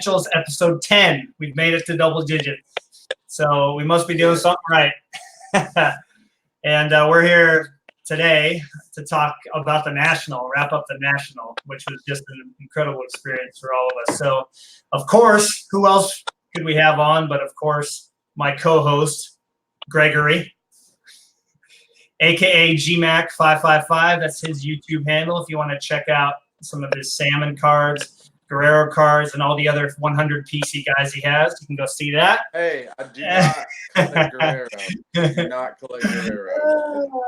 Financials, episode 10. We've made it to double digits. So we must be doing something right. And we're here today to talk about the National, wrap up the National, which was just an incredible experience for all of us. So, of course, who else could we have on? But, of course, my co-host, Gregory, a.k.a. GMAC555. That's his YouTube handle if you want to check out some of his salmon cards, Guerrero cards, and all the other 100 PC guys he has. You can go see that. Hey, I do not collect Guerrero. I do not collect Guerrero.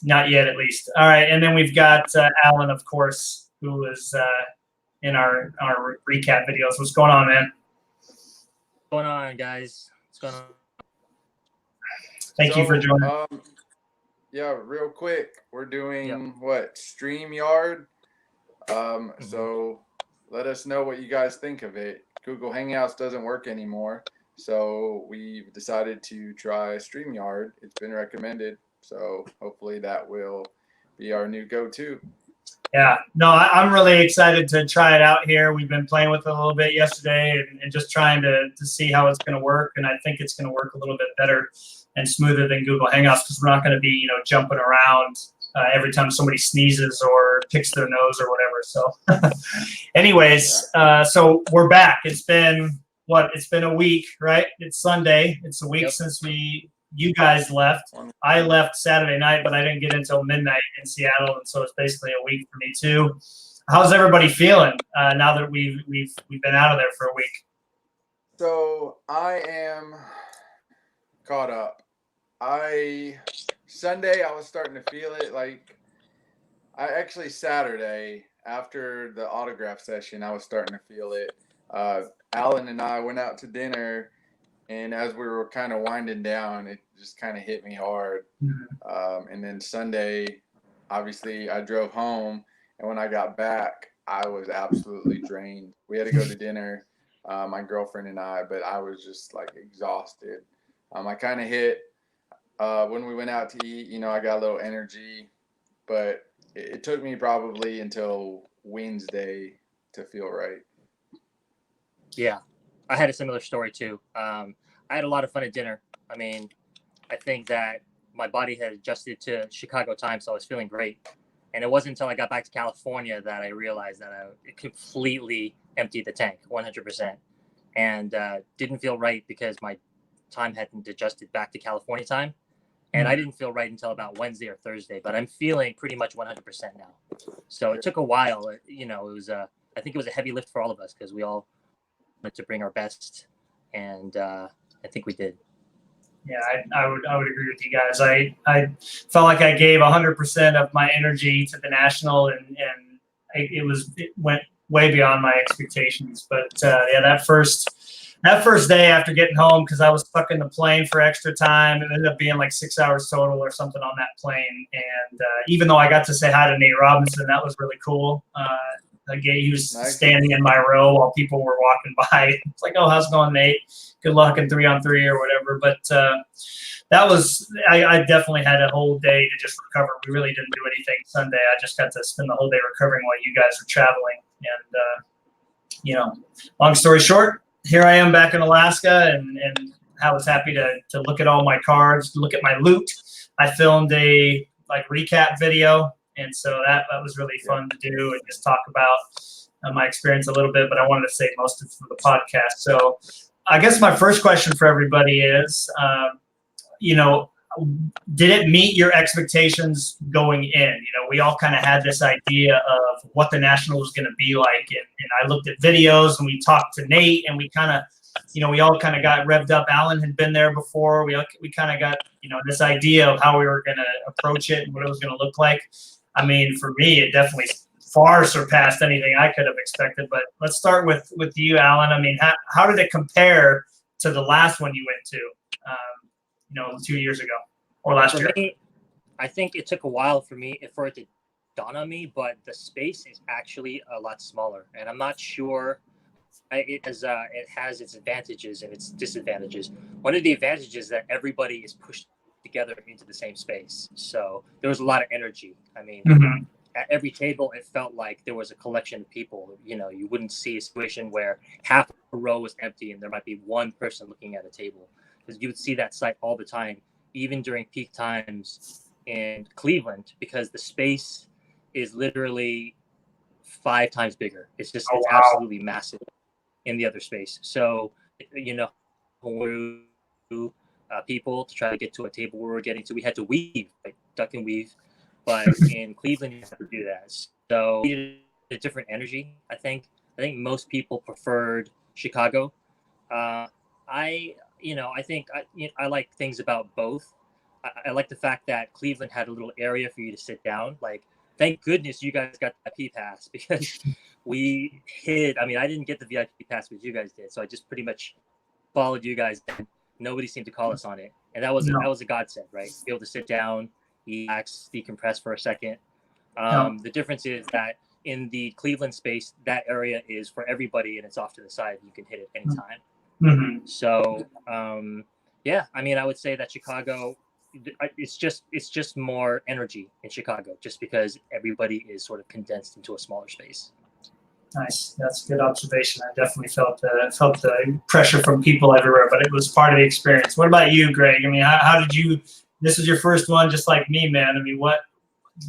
Not yet, at least. All right, and then we've got Alan, of course, who is in our recap videos. What's going on, man? What's going on, guys? What's going on? Thank you for joining. Yeah, real quick, we're doing StreamYard. So let us know what you guys think of it. Google Hangouts doesn't work anymore, so we've decided to try StreamYard. It's been recommended, so hopefully that will be our new go-to. Yeah, no, I'm really excited to try it out here. We've been playing with it a little bit yesterday and just trying to see how it's going to work, and I think it's going to work a little bit better and smoother than Google Hangouts because we're not going to be, jumping around every time somebody sneezes or picks their nose or whatever. So anyways, so we're back. It's been a week, right? It's Sunday. It's a week since you guys left. I left Saturday night, but I didn't get until midnight in Seattle. And so it's basically a week for me too. How's everybody feeling now that we've been out of there for a week? So I am caught up. Sunday, I was starting to feel it. Saturday, after the autograph session, I was starting to feel it. Alan and I went out to dinner, and as we were kind of winding down, it just kind of hit me hard. And then Sunday, obviously, I drove home, and when I got back, I was absolutely drained. We had to go to dinner, my girlfriend and I, but I was just exhausted. I kind of hit when we went out to eat, I got a little energy, but it took me probably until Wednesday to feel right. Yeah, I had a similar story too. I had a lot of fun at dinner. I mean, I think that my body had adjusted to Chicago time, so I was feeling great. And it wasn't until I got back to California that I realized that it completely emptied the tank, 100%. And didn't feel right because my time hadn't adjusted back to California time. And I didn't feel right until about Wednesday or Thursday, but I'm feeling pretty much 100% now. So it took a while. It was I think it was a heavy lift for all of us because we all wanted to bring our best, and I think we did. Yeah, I would agree with you guys. I felt like I gave 100% of my energy to the National, and it went way beyond my expectations. But that first day after getting home, because I was stuck in the plane for extra time, it ended up being 6 hours total or something on that plane. And even though I got to say hi to Nate Robinson, that was really cool. He was standing in my row while people were walking by. It's like, oh, how's it going, Nate? Good luck in 3-on-3 or whatever. But that was I definitely had a whole day to just recover. We really didn't do anything Sunday. I just got to spend the whole day recovering while you guys were traveling. And long story short, here I am back in Alaska, and I was happy to look at all my cards, look at my loot. I filmed a recap video, and so that was really fun to do and just talk about my experience a little bit. But I wanted to save most of it for the podcast. So I guess my first question for everybody is, did it meet your expectations going in? We all kind of had this idea of what the National was going to be like. And I looked at videos and we talked to Nate and we kind of, we all kind of got revved up. Alan had been there before. We kind of got, this idea of how we were going to approach it and what it was going to look like. I mean, for me, it definitely far surpassed anything I could have expected. But let's start with you, Alan. I mean, how did it compare to the last one you went to? 2 years ago or last year? Me, I think it took a while for it to dawn on me, but the space is actually a lot smaller, and I'm not sure. It has its advantages and its disadvantages. One of the advantages is that everybody is pushed together into the same space, so there was a lot of energy. I mean, at every table, it felt like there was a collection of people. You know, you wouldn't see a situation where half a row was empty and there might be one person looking at a table, because you would see that sight all the time, even during peak times in Cleveland, because the space is literally 5 times bigger. It's just, Oh, it's wow. absolutely massive in the other space. So, you know, when we people to try to get to a table where we're getting to, we had to weave, like duck and weave. But in Cleveland, you have to do that. So a different energy, I think. I think most people preferred Chicago. I, I think I like things about both. I like the fact that Cleveland had a little area for you to sit down. Like, thank goodness you guys got the VIP pass, because we hid. I mean, I didn't get the VIP pass, but you guys did. So I just pretty much followed you guys. And nobody seemed to call us on it, and that was No. a godsend, right? Be able to sit down, relax, decompress for a second. No. The difference is that in the Cleveland space, that area is for everybody, and it's off to the side. You can hit it anytime. Mm-hmm. So yeah, I mean, I would say that Chicago, it's just more energy in Chicago, just because everybody is sort of condensed into a smaller space. Nice. That's a good observation. I definitely felt the pressure from people everywhere, but it was part of the experience. What about you, Greg? I mean, how did you? This was your first one, just like me, man. I mean, what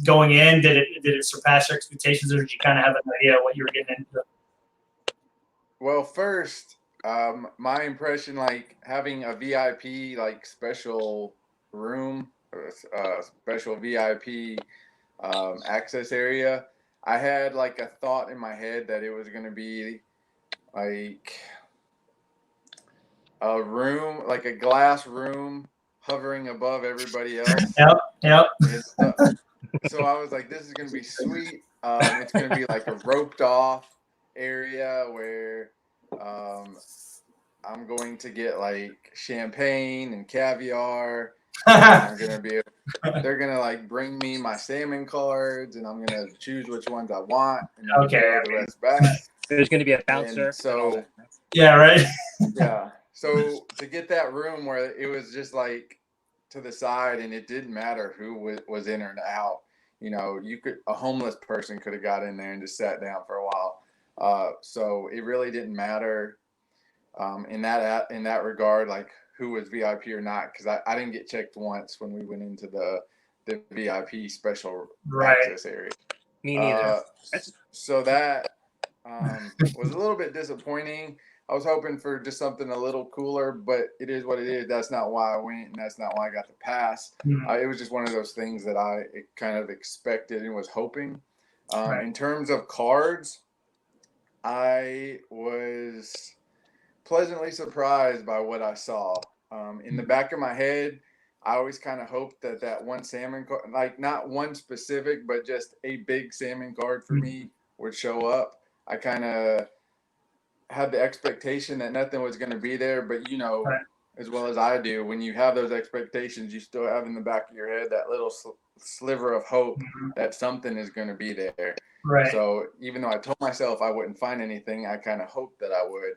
going in, did it surpass your expectations, or did you kind of have an idea what you were getting into? Well, first, my impression, like having a VIP, like special room, special VIP access area, I had like a thought in my head that it was going to be like a room, like a glass room hovering above everybody else. Yep. So I was like, this is going to be sweet. It's going to be like a roped off area where I'm going to get like champagne and caviar. They're gonna like bring me my salmon cards, and I'm gonna choose which ones I want, and then throw the rest back. There's gonna be a bouncer. And so, yeah, right. Yeah. So to get that room where it was just like to the side, and it didn't matter who was in or out. You know, a homeless person could have got in there and just sat down for a while. So it really didn't matter in that regard, like who was VIP or not, because I didn't get checked once when we went into the VIP special access area. Me neither. So that was a little bit disappointing. I was hoping for just something a little cooler, but it is what it is. That's not why I went, and that's not why I got the pass. Mm-hmm. It was just one of those things that I kind of expected and was hoping. In terms of cards, I was pleasantly surprised by what I saw. In the back of my head, I always kind of hoped that one salmon card, like not one specific, but just a big salmon card for me would show up. I kind of had the expectation that nothing was going to be there, but as well as I do, when you have those expectations, you still have in the back of your head that little sliver of hope that something is going to be there. Right. So even though I told myself I wouldn't find anything, I kind of hoped that I would.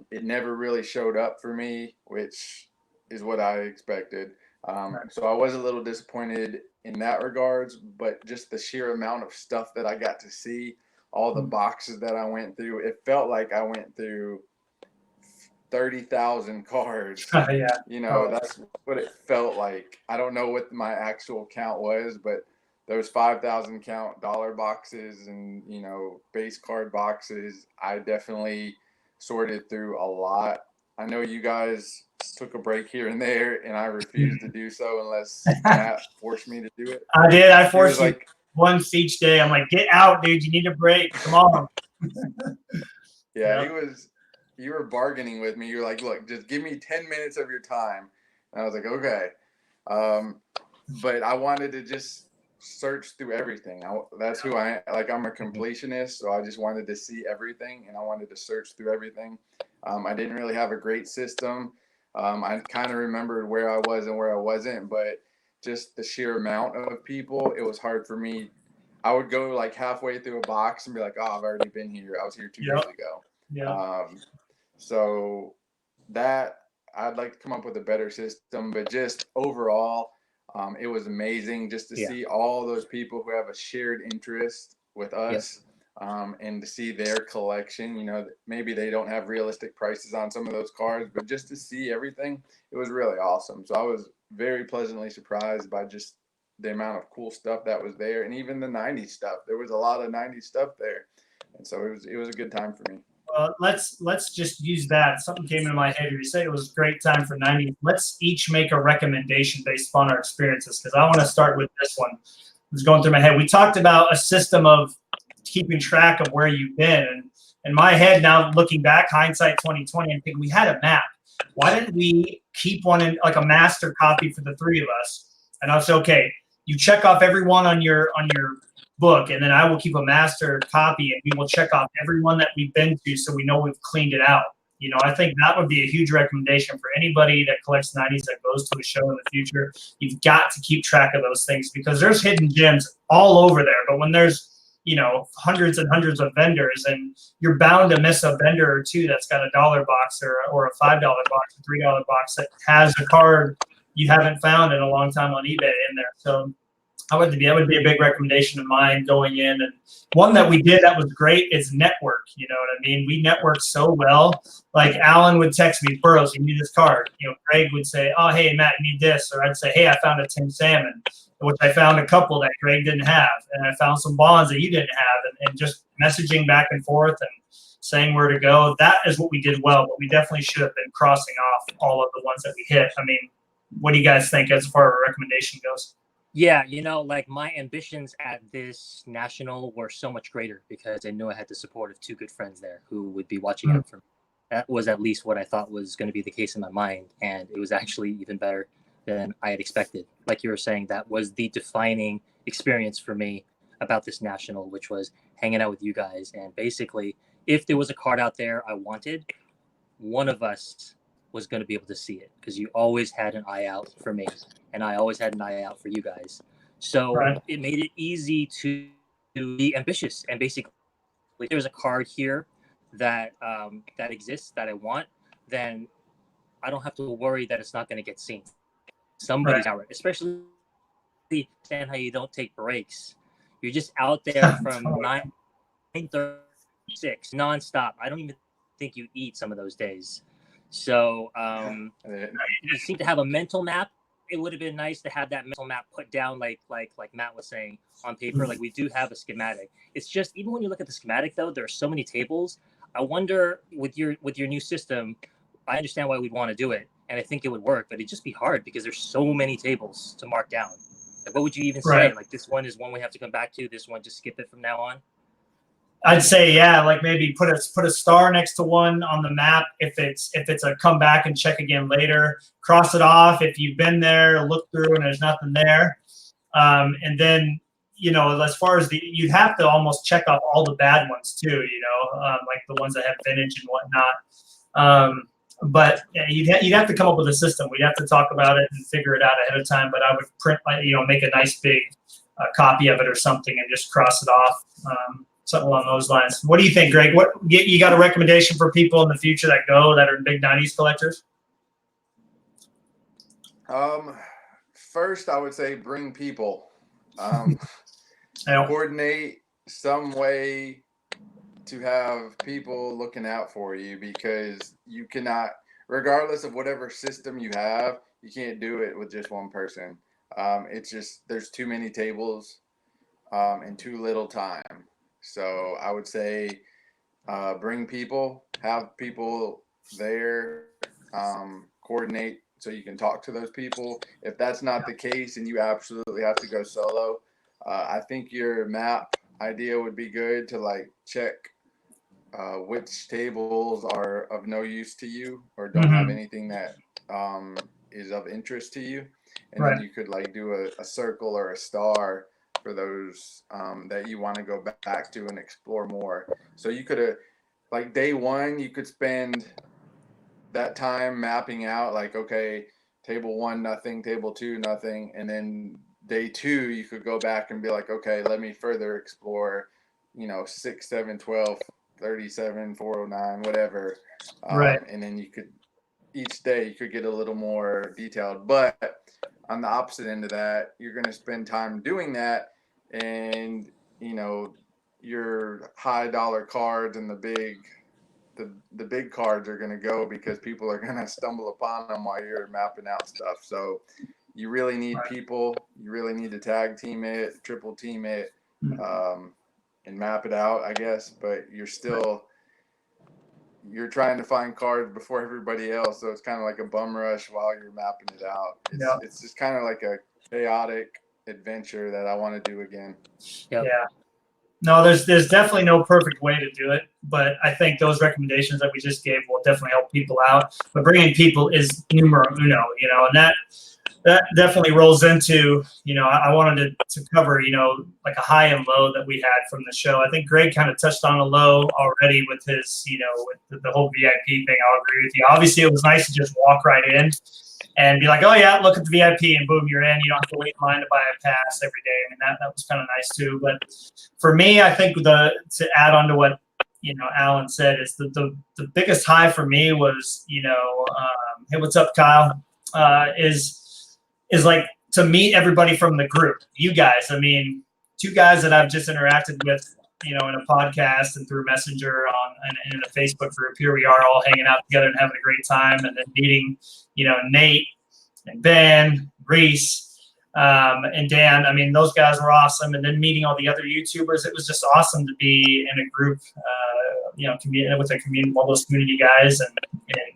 It never really showed up for me, which is what I expected. So I was a little disappointed in that regards, but just the sheer amount of stuff that I got to see, all the boxes that I went through, it felt like I went through 30,000 cards. Yeah. That's what it felt like. I don't know what my actual count was, but those 5,000 count dollar boxes and, base card boxes, I definitely sorted through a lot. I know you guys took a break here and there, and I refused to do so unless Matt forced me to do it. I did. I forced you once each day. I'm like, get out, dude. You need a break. Come on. Yeah, you were bargaining with me. You're like, look, just give me 10 minutes of your time. And I was like, okay. But I wanted to just search through everything. That's who I am. Like, I'm a completionist, so I just wanted to see everything, and I wanted to search through everything. I didn't really have a great system. I kind of remembered where I was and where I wasn't, but just the sheer amount of people, it was hard for me. I would go like halfway through a box and be like, oh, I've already been here. I was here 2 days ago. Yeah. So that I'd like to come up with a better system, but just overall, It was amazing just to Yeah. see all those people who have a shared interest with Yep. us, and to see their collection. You know, maybe they don't have realistic prices on some of those cards, but just to see everything, it was really awesome. So I was very pleasantly surprised by just the amount of cool stuff that was there, and even the '90s stuff. There was a lot of '90s stuff there, and so it was a good time for me. Let's just use that. Something came into my head. You said it was a great time for '90s. Let's each make a recommendation based upon our experiences, because I want to start with this one. It was going through my head. We talked about a system of keeping track of where you've been, and in my head now, looking back, hindsight 2020, I think we had a map. Why didn't we keep one in like a master copy for the three of us? And I was okay. You check off everyone on your book, and then I will keep a master copy, and we will check off everyone that we've been to, so we know we've cleaned it out. You know, I think that would be a huge recommendation for anybody that collects '90s that goes to a show in the future. You've got to keep track of those things, because there's hidden gems all over there. But when there's, you know, hundreds and hundreds of vendors, and you're bound to miss a vendor or two that's got a $1 box or a $5 box, a $3 box that has a card you haven't found in a long time on eBay in there. So that would be a big recommendation of mine going in. And one that we did that was great is network. You know what I mean? We networked so well. Like Alan would text me, Burroughs, you need this card. You know, Greg would say, oh, hey, Matt, you need this. Or I'd say, hey, I found a Tim Salmon, which I found a couple that Greg didn't have. And I found some bonds that you didn't have. And just messaging back and forth and saying where to go. That is what we did well. But we definitely should have been crossing off all of the ones that we hit. I mean, what do you guys think as far as our recommendation goes? Yeah, you know, like my ambitions at this national were so much greater because I knew I had the support of two good friends there who would be watching out for me. That was at least what I thought was going to be the case in my mind. And it was actually even better than I had expected. Like you were saying, that was the defining experience for me about this national, which was hanging out with you guys. And basically, if there was a card out there I wanted, one of us was going to be able to see it, because you always had an eye out for me and I always had an eye out for you guys. So Right. it made it easy to be ambitious, and basically if there's a card here that that exists that I want, then I don't have to worry that it's not going to get seen. Somebody's Right. out, especially understand how you don't take breaks. You're just out there from 9:36 nonstop. I don't even think you eat some of those days. So you seem to have a mental map. It would have been nice to have that mental map put down, like Matt was saying, on paper. Like we do have a schematic. It's just, even when you look at the schematic, though, there are so many tables. I wonder with your new system, I understand why we'd want to do it, and I think it would work, but it'd just be hard because there's so many tables to mark down. Like, what would you even say? Right. Like, this one is one we have to come back to. This one, just skip it from now on. I'd say, yeah, like maybe put a star next to one on the map if it's a come back and check again later. Cross it off if you've been there, look through and there's nothing there. And then, you know, as far as you'd have to almost check off all the bad ones too, you know, like the ones that have vintage and whatnot. But yeah, you'd have to come up with a system. We'd have to talk about it and figure it out ahead of time. But I would print, you know, make a nice big copy of it or something and just cross it off. Something along those lines. What do you think, Greg? What you got a recommendation for people in the future that are big '90s collectors? First, I would say bring people. Yeah. Coordinate some way to have people looking out for you, because you cannot, regardless of whatever system you have, you can't do it with just one person. It's just, there's too many tables and too little time. So I would say bring people, have people there, coordinate so you can talk to those people. If that's not the case and you absolutely have to go solo, I think your map idea would be good to like check which tables are of no use to you or don't have anything that is of interest to you. And Right. then you could like do a circle or a star for those that you want to go back to and explore more. So you could have, like day one, you could spend that time mapping out like, okay, table one, nothing, table two, nothing. And then day two, you could go back and be like, okay, let me further explore, you know, 6, 7, 12, 37, 409, whatever. Right. And then you could each day you could get a little more detailed. But on the opposite end of that, you're going to spend time doing that, and your high dollar cards and the big cards are going to go because people are going to stumble upon them while you're mapping out stuff. So you really need people. You really need to tag team it, triple team it, and map it out, I guess. But you're trying to find cards before everybody else, so it's kind of like a bum rush while you're mapping it out. It's just kind of like a chaotic adventure that I want to do again. Yep. Yeah. No, there's definitely no perfect way to do it, but I think those recommendations that we just gave will definitely help people out. But bringing people is numero uno, and that definitely rolls into, I wanted to cover, like a high and low that we had from the show. I think Greg kind of touched on a low already with his, with the whole VIP thing. I'll agree with you. Obviously, it was nice to just walk right in and be like, oh, yeah, look at the VIP, and boom, you're in. You don't have to wait in line to buy a pass every day. I mean, that was kind of nice, too. But for me, I think to add on to what, Alan said, is the biggest high for me was, hey, what's up, Kyle, is like to meet everybody from the group. You guys, I mean, two guys that I've just interacted with, in a podcast and through Messenger and in a Facebook group. Here we are all hanging out together and having a great time, and then meeting, Nate and Ben, Reese, and Dan. I mean, those guys were awesome. And then meeting all the other YouTubers, it was just awesome to be in a group, with a community, all those community guys, and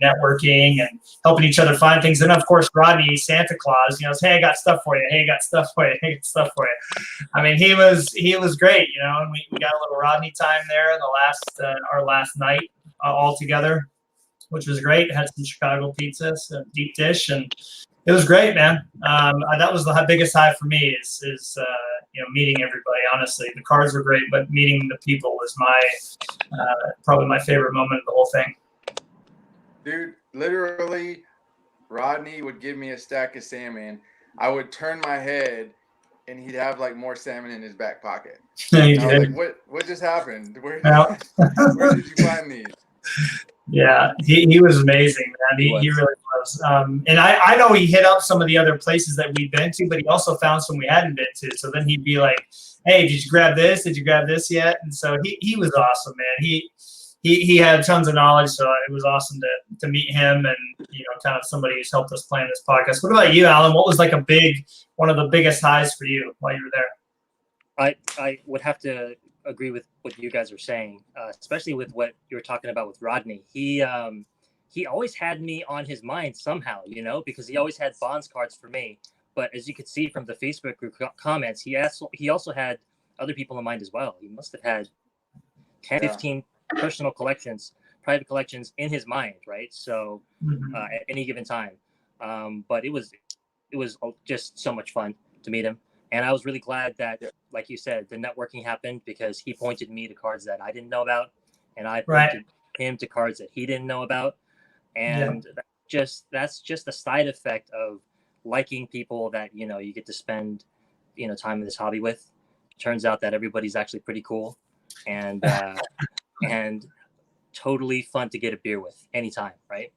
networking and helping each other find things. And of course, Rodney, Santa Claus, hey, I got stuff for you. Hey, I got stuff for you. Hey, I got stuff for you. I mean, he was great, and we got a little Rodney time there in our last night all together, which was great. Had some Chicago pizzas, a deep dish, and it was great, man. That was the biggest high for me is meeting everybody. Honestly, the cards were great, but meeting the people was probably my favorite moment of the whole thing. Dude, literally, Rodney would give me a stack of salmon. I would turn my head, and he'd have like more salmon in his back pocket. He I was like, what just happened? Where did you find these? Yeah, he was amazing, man. He really was. And I know he hit up some of the other places that we've been to, but he also found some we hadn't been to. So then he'd be like, hey, did you grab this? Did you grab this yet? And so he was awesome, man. He had tons of knowledge, so it was awesome to meet him and, kind of somebody who's helped us plan this podcast. What about you, Alan? What was like one of the biggest highs for you while you were there? I would have to agree with what you guys are saying, especially with what you were talking about with Rodney. He always had me on his mind somehow, because he always had Bonds cards for me. But as you could see from the Facebook group comments, he also had other people in mind as well. He must have had 10, 15 personal collections, private collections in his mind, right? So at any given time. But it was just so much fun to meet him. And I was really glad that, like you said, the networking happened because he pointed me to cards that I didn't know about, and I pointed him to cards that he didn't know about. And that's just a side effect of liking people that, you get to spend, time in this hobby with. It turns out that everybody's actually pretty cool and and totally fun to get a beer with anytime, right?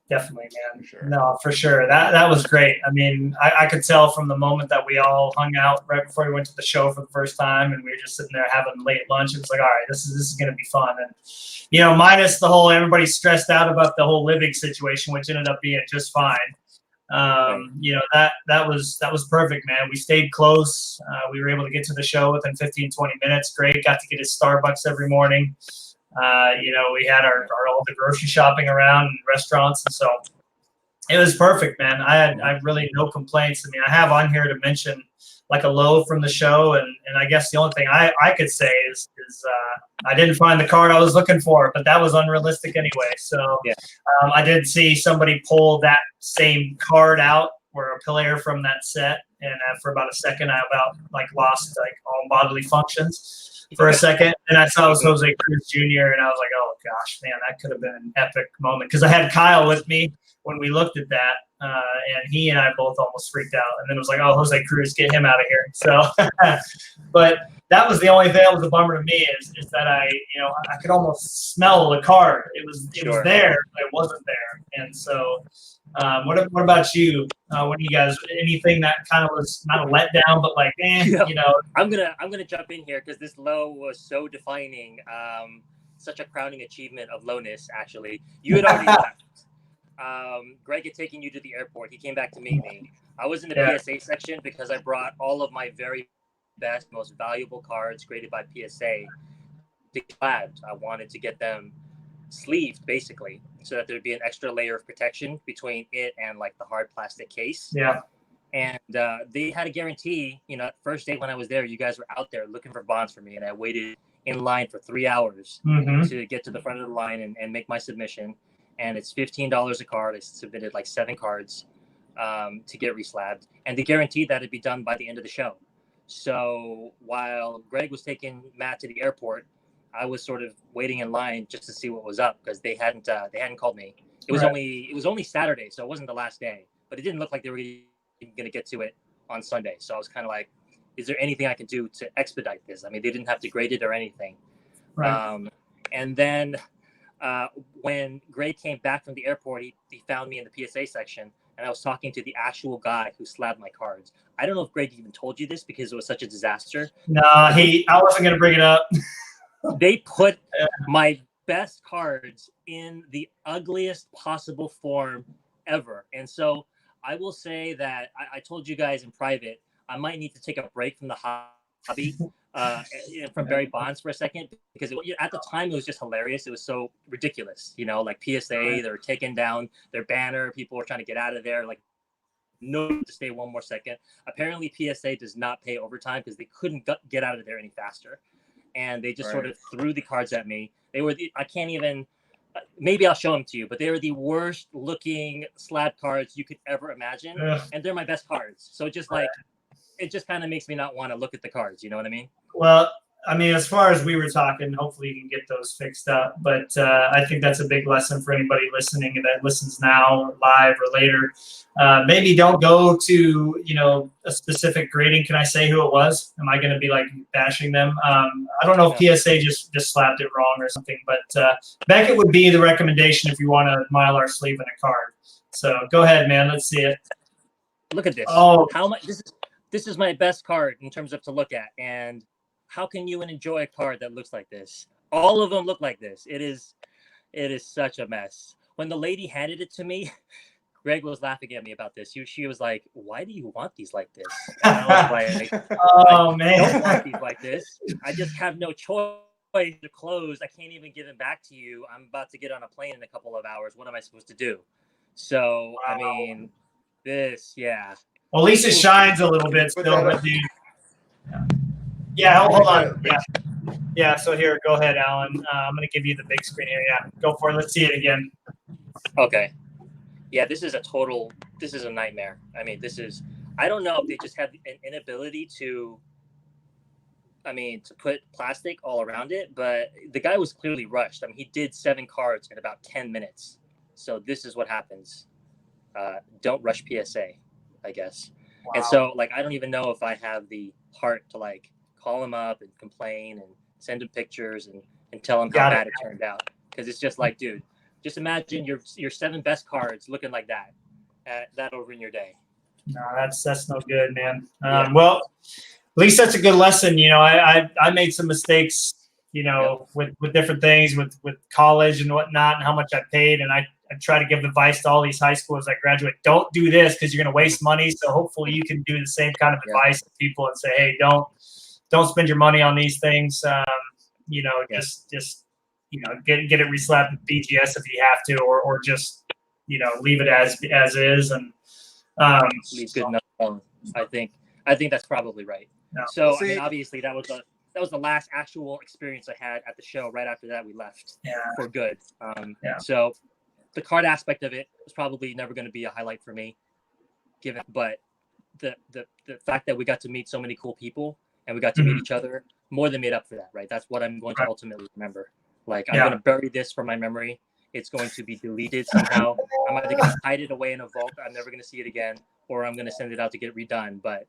Definitely, man. For sure. No, for sure. That was great. I mean, I could tell from the moment that we all hung out right before we went to the show for the first time, and we were just sitting there having late lunch. It was like, all right, this is going to be fun. And minus the whole everybody's stressed out about the whole living situation, which ended up being just fine. That was perfect, man. We stayed close. We were able to get to the show within 15, 20 minutes. Greg got to get his Starbucks every morning. We had all the grocery shopping around and restaurants, and so it was perfect, man. I had really no complaints. I mean, I have on here to mention like a low from the show, and I guess the only thing I could say is I didn't find the card I was looking for, but that was unrealistic anyway. So I did see somebody pull that same card out, or a player from that set, and for about a second, I lost all bodily functions. For a second, and I saw it was Jose Cruz Jr., and I was like, oh gosh, man, that could have been an epic moment, because I had Kyle with me when we looked at that, and he and I both almost freaked out. And then it was like, oh, Jose Cruz, get him out of here. So, but that was the only thing that was a bummer to me is that I could almost smell the card. It was there, but it wasn't there. And so, what about you? What do you guys? Anything that kind of was not a letdown, but like, I'm gonna jump in here because this low was so defining. Such a crowning achievement of lowness. Actually, you had already left. Greg had taken you to the airport. He came back to meet me. I was in the PSA section because I brought all of my very best, most valuable cards graded by PSA. I wanted to get them sleeved, basically, so that there'd be an extra layer of protection between it and like the hard plastic case. Yeah. And they had a guarantee. First day when I was there, you guys were out there looking for bonds for me, and I waited in line for 3 hours to get to the front of the line and make my submission. And it's $15 a card. I submitted like 7 cards to get reslabbed, and they guaranteed that it'd be done by the end of the show. So while Greg was taking Matt to the airport, I was sort of waiting in line just to see what was up because they hadn't called me. It was only Saturday, so it wasn't the last day, but it didn't look like they were going to get to it on Sunday. So I was kind of like, is there anything I can do to expedite this? I mean, they didn't have to grade it or anything. Right. And then when Greg came back from the airport, he found me in the PSA section, and I was talking to the actual guy who slabbed my cards. I don't know if Greg even told you this because it was such a disaster. No, I wasn't going to bring it up. They put my best cards in the ugliest possible form ever. And so I will say that I told you guys in private, I might need to take a break from the hobby from Barry Bonds for a second, because at the time it was just hilarious. It was so ridiculous, like PSA, they're taking down their banner. People were trying to get out of there. Like, no, to stay one more second. Apparently PSA does not pay overtime because they couldn't get out of there any faster. And they just sort of threw the cards at me. They were I can't even, maybe I'll show them to you, but they were the worst looking slab cards you could ever imagine. And they're my best cards. So just like, it just kind of makes me not want to look at the cards. You know what I mean? Well, I mean, as far as we were talking, hopefully you can get those fixed up. But I think that's a big lesson for anybody listening that listens now, or live or later. Maybe don't go to, a specific grading. Can I say who it was? Am I going to be like bashing them? I don't know if PSA just slapped it wrong or something. But Beckett would be the recommendation if you want to Mylar sleeve in a card. So go ahead, man. Let's see it. Look at this. Oh, how much? This is my best card in terms of to look at. And how can you enjoy a card that looks like this? All of them look like this. It is such a mess. When the lady handed it to me, Greg was laughing at me about this. She was like, "Why do you want these like this?" And I was like, "Oh man, I don't want these like this. I just have no choice. They're closed. I can't even give them back to you. I'm about to get on a plane in a couple of hours. What am I supposed to do?" So I mean, Well, at least it shines a little bit still, but dude. Yeah, hold on. Yeah. So here, go ahead, Alan. I'm gonna give you the big screen here. Yeah, go for it. Let's see it again. Okay. Yeah, this is a nightmare. I mean, I don't know if they just have an inability to put plastic all around it, but the guy was clearly rushed. I mean, he did 7 cards in about 10 minutes. So this is what happens. Don't rush PSA, I guess. Wow. And so, I don't even know if I have the heart to, call him up and complain and send him pictures and tell him how bad it turned out. Because it's just like, dude, just imagine your 7 best cards looking like that. That'll ruin your day. No, that's no good, man. Well, at least that's a good lesson. I made some mistakes, with different things, with college and whatnot, and how much I paid. And I try to give advice to all these high schools that graduate. Don't do this because you're going to waste money. So hopefully you can do the same kind of advice to people and say, hey, don't spend your money on these things. Just get it reslapped with BGS if you have to, or just leave it as is. And leave good enough. I think that's probably right. No. So I mean, obviously that was the last actual experience I had at the show. Right after that, we left for good. So the card aspect of it was probably never going to be a highlight for me, but the fact that we got to meet so many cool people and we got to meet each other more than made up for that, right? That's what I'm going to ultimately remember. I'm going to bury this from my memory it's going to be deleted somehow. I'm either going to hide it away in a vault, I'm never going to see it again, or I'm going to send it out to get redone. But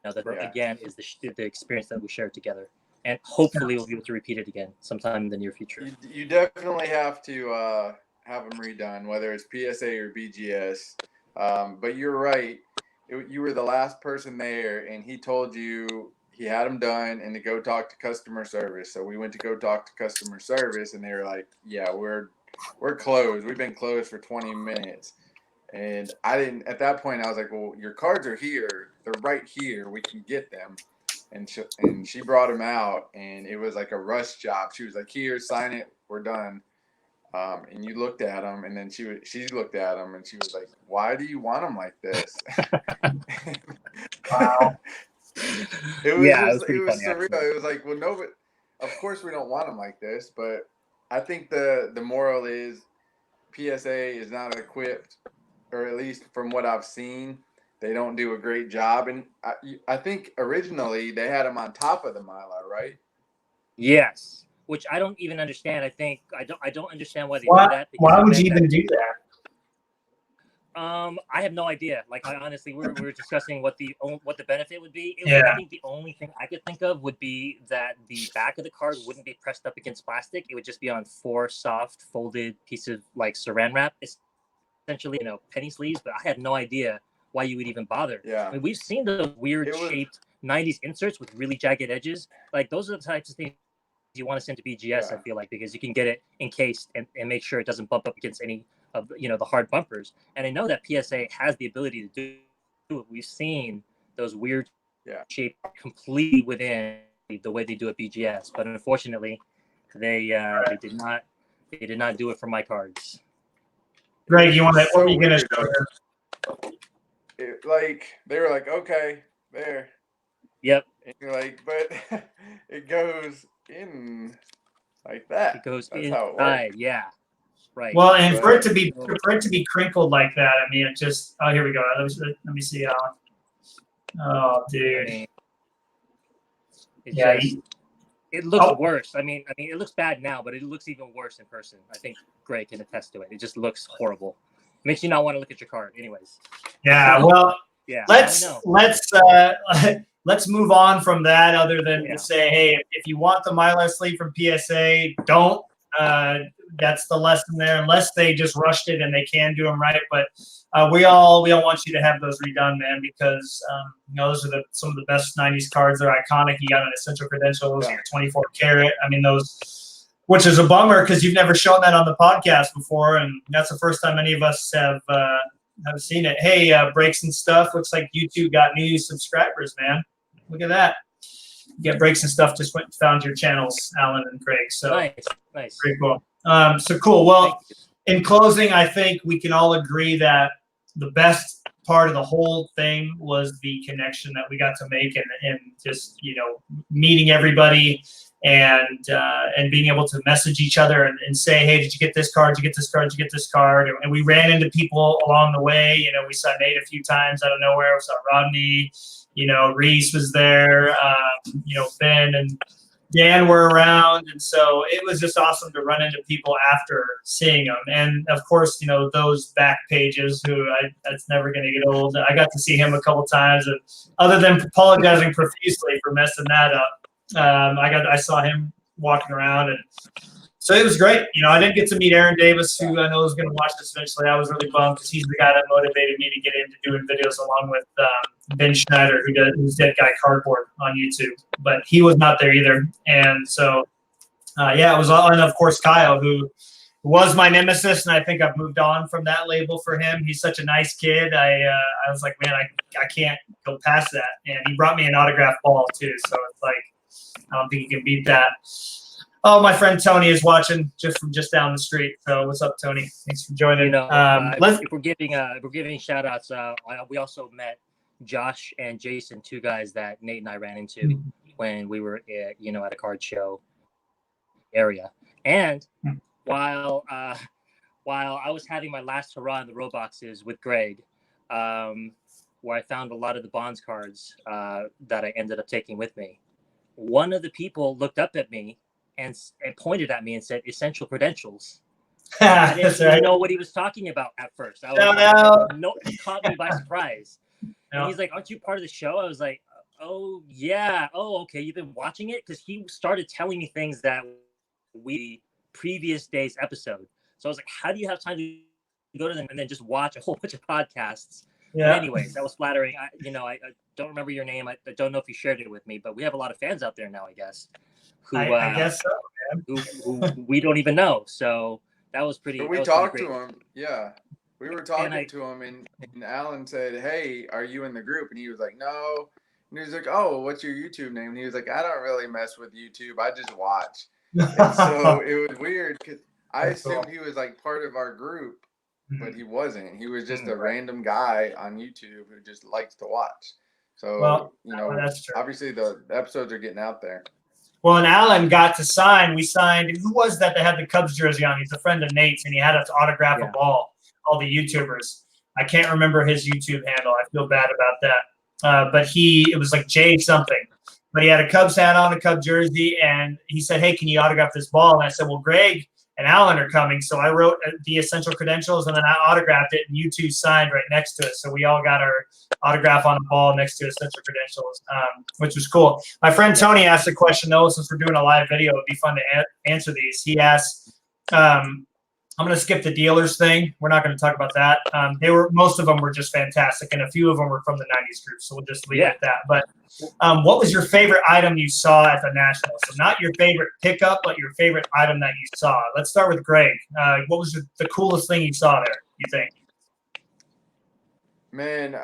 that again is the experience that we shared together, and hopefully we'll be able to repeat it again sometime in the near future. You definitely have to have them redone, whether it's PSA or BGS. But you're right. You were the last person there, and he told you he had them done and to go talk to customer service. So we went to go talk to customer service, and they were like, "Yeah, we're closed. We've been closed for 20 minutes." And I didn't. At that point, I was like, "Well, your cards are here. They're right here. We can get them." And she brought them out, and it was like a rush job. She was like, "Here, sign it. We're done." And you looked at them, and then she looked at them, and she was like, "Why do you want them like this?" Wow. It was it was pretty funny, surreal. actually. It was like, well, no, but of course we don't want them like this. But I think the moral is PSA is not equipped, or at least from what I've seen, they don't do a great job. And I think originally they had them on top of the Mylar, right? Yes, which I don't even understand. I don't understand why they do that. Why would you even do that? I have no idea. Like, I honestly, we were discussing what the benefit would be. I think the only thing I could think of would be that the back of the card wouldn't be pressed up against plastic. It would just be on 4 soft folded pieces of like saran wrap, essentially, penny sleeves. But I had no idea why you would even bother. Yeah. I mean, we've seen those weird shaped 90s inserts with really jagged edges. Like, those are the types of things you want to send to BGS, I feel like, because you can get it encased and make sure it doesn't bump up against any of the hard bumpers. And I know that PSA has the ability to do it. We've seen those weird shape completely within the way they do at BGS, but unfortunately they did not do it for my cards. Greg, what are you gonna show her? Like, they were like, "Okay, there." Yep. And you're like, but it goes in like that. It goes That's inside. How it works. Yeah. Right. Well, and for it to be crinkled like that, I mean, it just. Oh, here we go. Let me see, Alan. Oh, dude. It looks worse. I mean, it looks bad now, but it looks even worse in person. I think Greg can attest to it. It just looks horrible. Makes you not want to look at your card. Anyways. Yeah. Well. Yeah. Let's move on from that. Other than to say, hey, if you want the Mylar sleeve from PSA, don't. That's the lesson there. Unless they just rushed it and they can do them right, but we all want you to have those redone, man, because those are some of the best '90s cards. They're iconic. You got an essential credential. Those are your 24 karat. I mean, those, which is a bummer because you've never shown that on the podcast before, and that's the first time any of us have seen it. Hey, Breaks and Stuff. Looks like YouTube got new subscribers, man. Look at that. You get Breaks and Stuff. Just went and found your channels, Alan and Craig. So nice. Pretty cool. So cool. Well, in closing, I think we can all agree that the best part of the whole thing was the connection that we got to make, and just meeting everybody and being able to message each other and say, hey, did you get this card? Did you get this card? Did you get this card? And we ran into people along the way. We saw Nate a few times out of nowhere. We saw Rodney. Reese was there. Ben and Dan were around, and so it was just awesome to run into people after seeing them. And of course, those back pages that's never going to get old. I got to see him a couple times, and other than apologizing profusely for messing that up, I saw him walking around, and so it was great. I didn't get to meet Aaron Davis, who I know is going to watch this eventually. I was really bummed because he's the guy that motivated me to get into doing videos along with Ben Schneider, who's Dead Guy Cardboard on YouTube. But he was not there either. And so, it was all, and of course, Kyle, who was my nemesis, and I think I've moved on from that label for him. He's such a nice kid. I was like, man, I can't go past that. And he brought me an autographed ball, too. So it's like, I don't think you can beat that. Oh, my friend Tony is watching just down the street. So what's up, Tony? Thanks for joining. If we're giving shout outs, we also met Josh and Jason, 2 guys that Nate and I ran into when we were at a card show area. And while I was having my last hurrah in the Robloxes with Greg, where I found a lot of the Bonds cards that I ended up taking with me, one of the people looked up at me and pointed at me and said, "Essential credentials." I didn't That's even right. know what he was talking about at first. I was Shout like, out. no, it caught me by surprise. And No. he's like, "Aren't you part of the show?" I was like, "Oh yeah. Oh okay. You've been watching it?" Because he started telling me things that we previous day's episode. So I was like, "How do you have time to go to them and then just watch a whole bunch of podcasts?" But Yeah. anyways, that was flattering. I don't remember your name. I don't know if you shared it with me, but we have a lot of fans out there now, I guess, who I guess so, man. who we don't even know. So that was pretty. But we that was pretty talked great. to him. Yeah. We were And talking to him, and Alan said, "Hey, are you in the group?" And he was like, "No." And he was like, "Oh, what's your YouTube name?" And he was like, "I don't really mess with YouTube. I just watch." And so it was weird because I That's assumed cool. he was like part of our group, but Mhm. he wasn't. He was just a Right. random guy on YouTube who just likes to watch. So, Well, that's true. obviously the episodes are getting out there. Well, and Alan got to sign. We signed. Who was that had the Cubs jersey on? He's a friend of Nate's, and he had us autograph a ball. All the YouTubers. I can't remember his YouTube handle. I feel bad about that. But it was like Jay something. But he had a Cubs hat on, a Cub jersey, and he said, "Hey, can you autograph this ball?" And I said, "Well, Greg and Alan are coming." So I wrote the essential credentials, and then I autographed it, and you two signed right next to it. So we all got our autograph on a ball next to essential credentials, which was cool. My friend Tony asked a question, though, since we're doing a live video, it'd be fun to answer these. He asked, I'm going to skip the dealers thing. We're not going to talk about that. Most of them were just fantastic, and a few of them were from the 90s group, so we'll just leave it at that. But what was your favorite item you saw at the National? So not your favorite pickup, but your favorite item that you saw. Let's start with Greg. What was the coolest thing you saw there, you think? Man,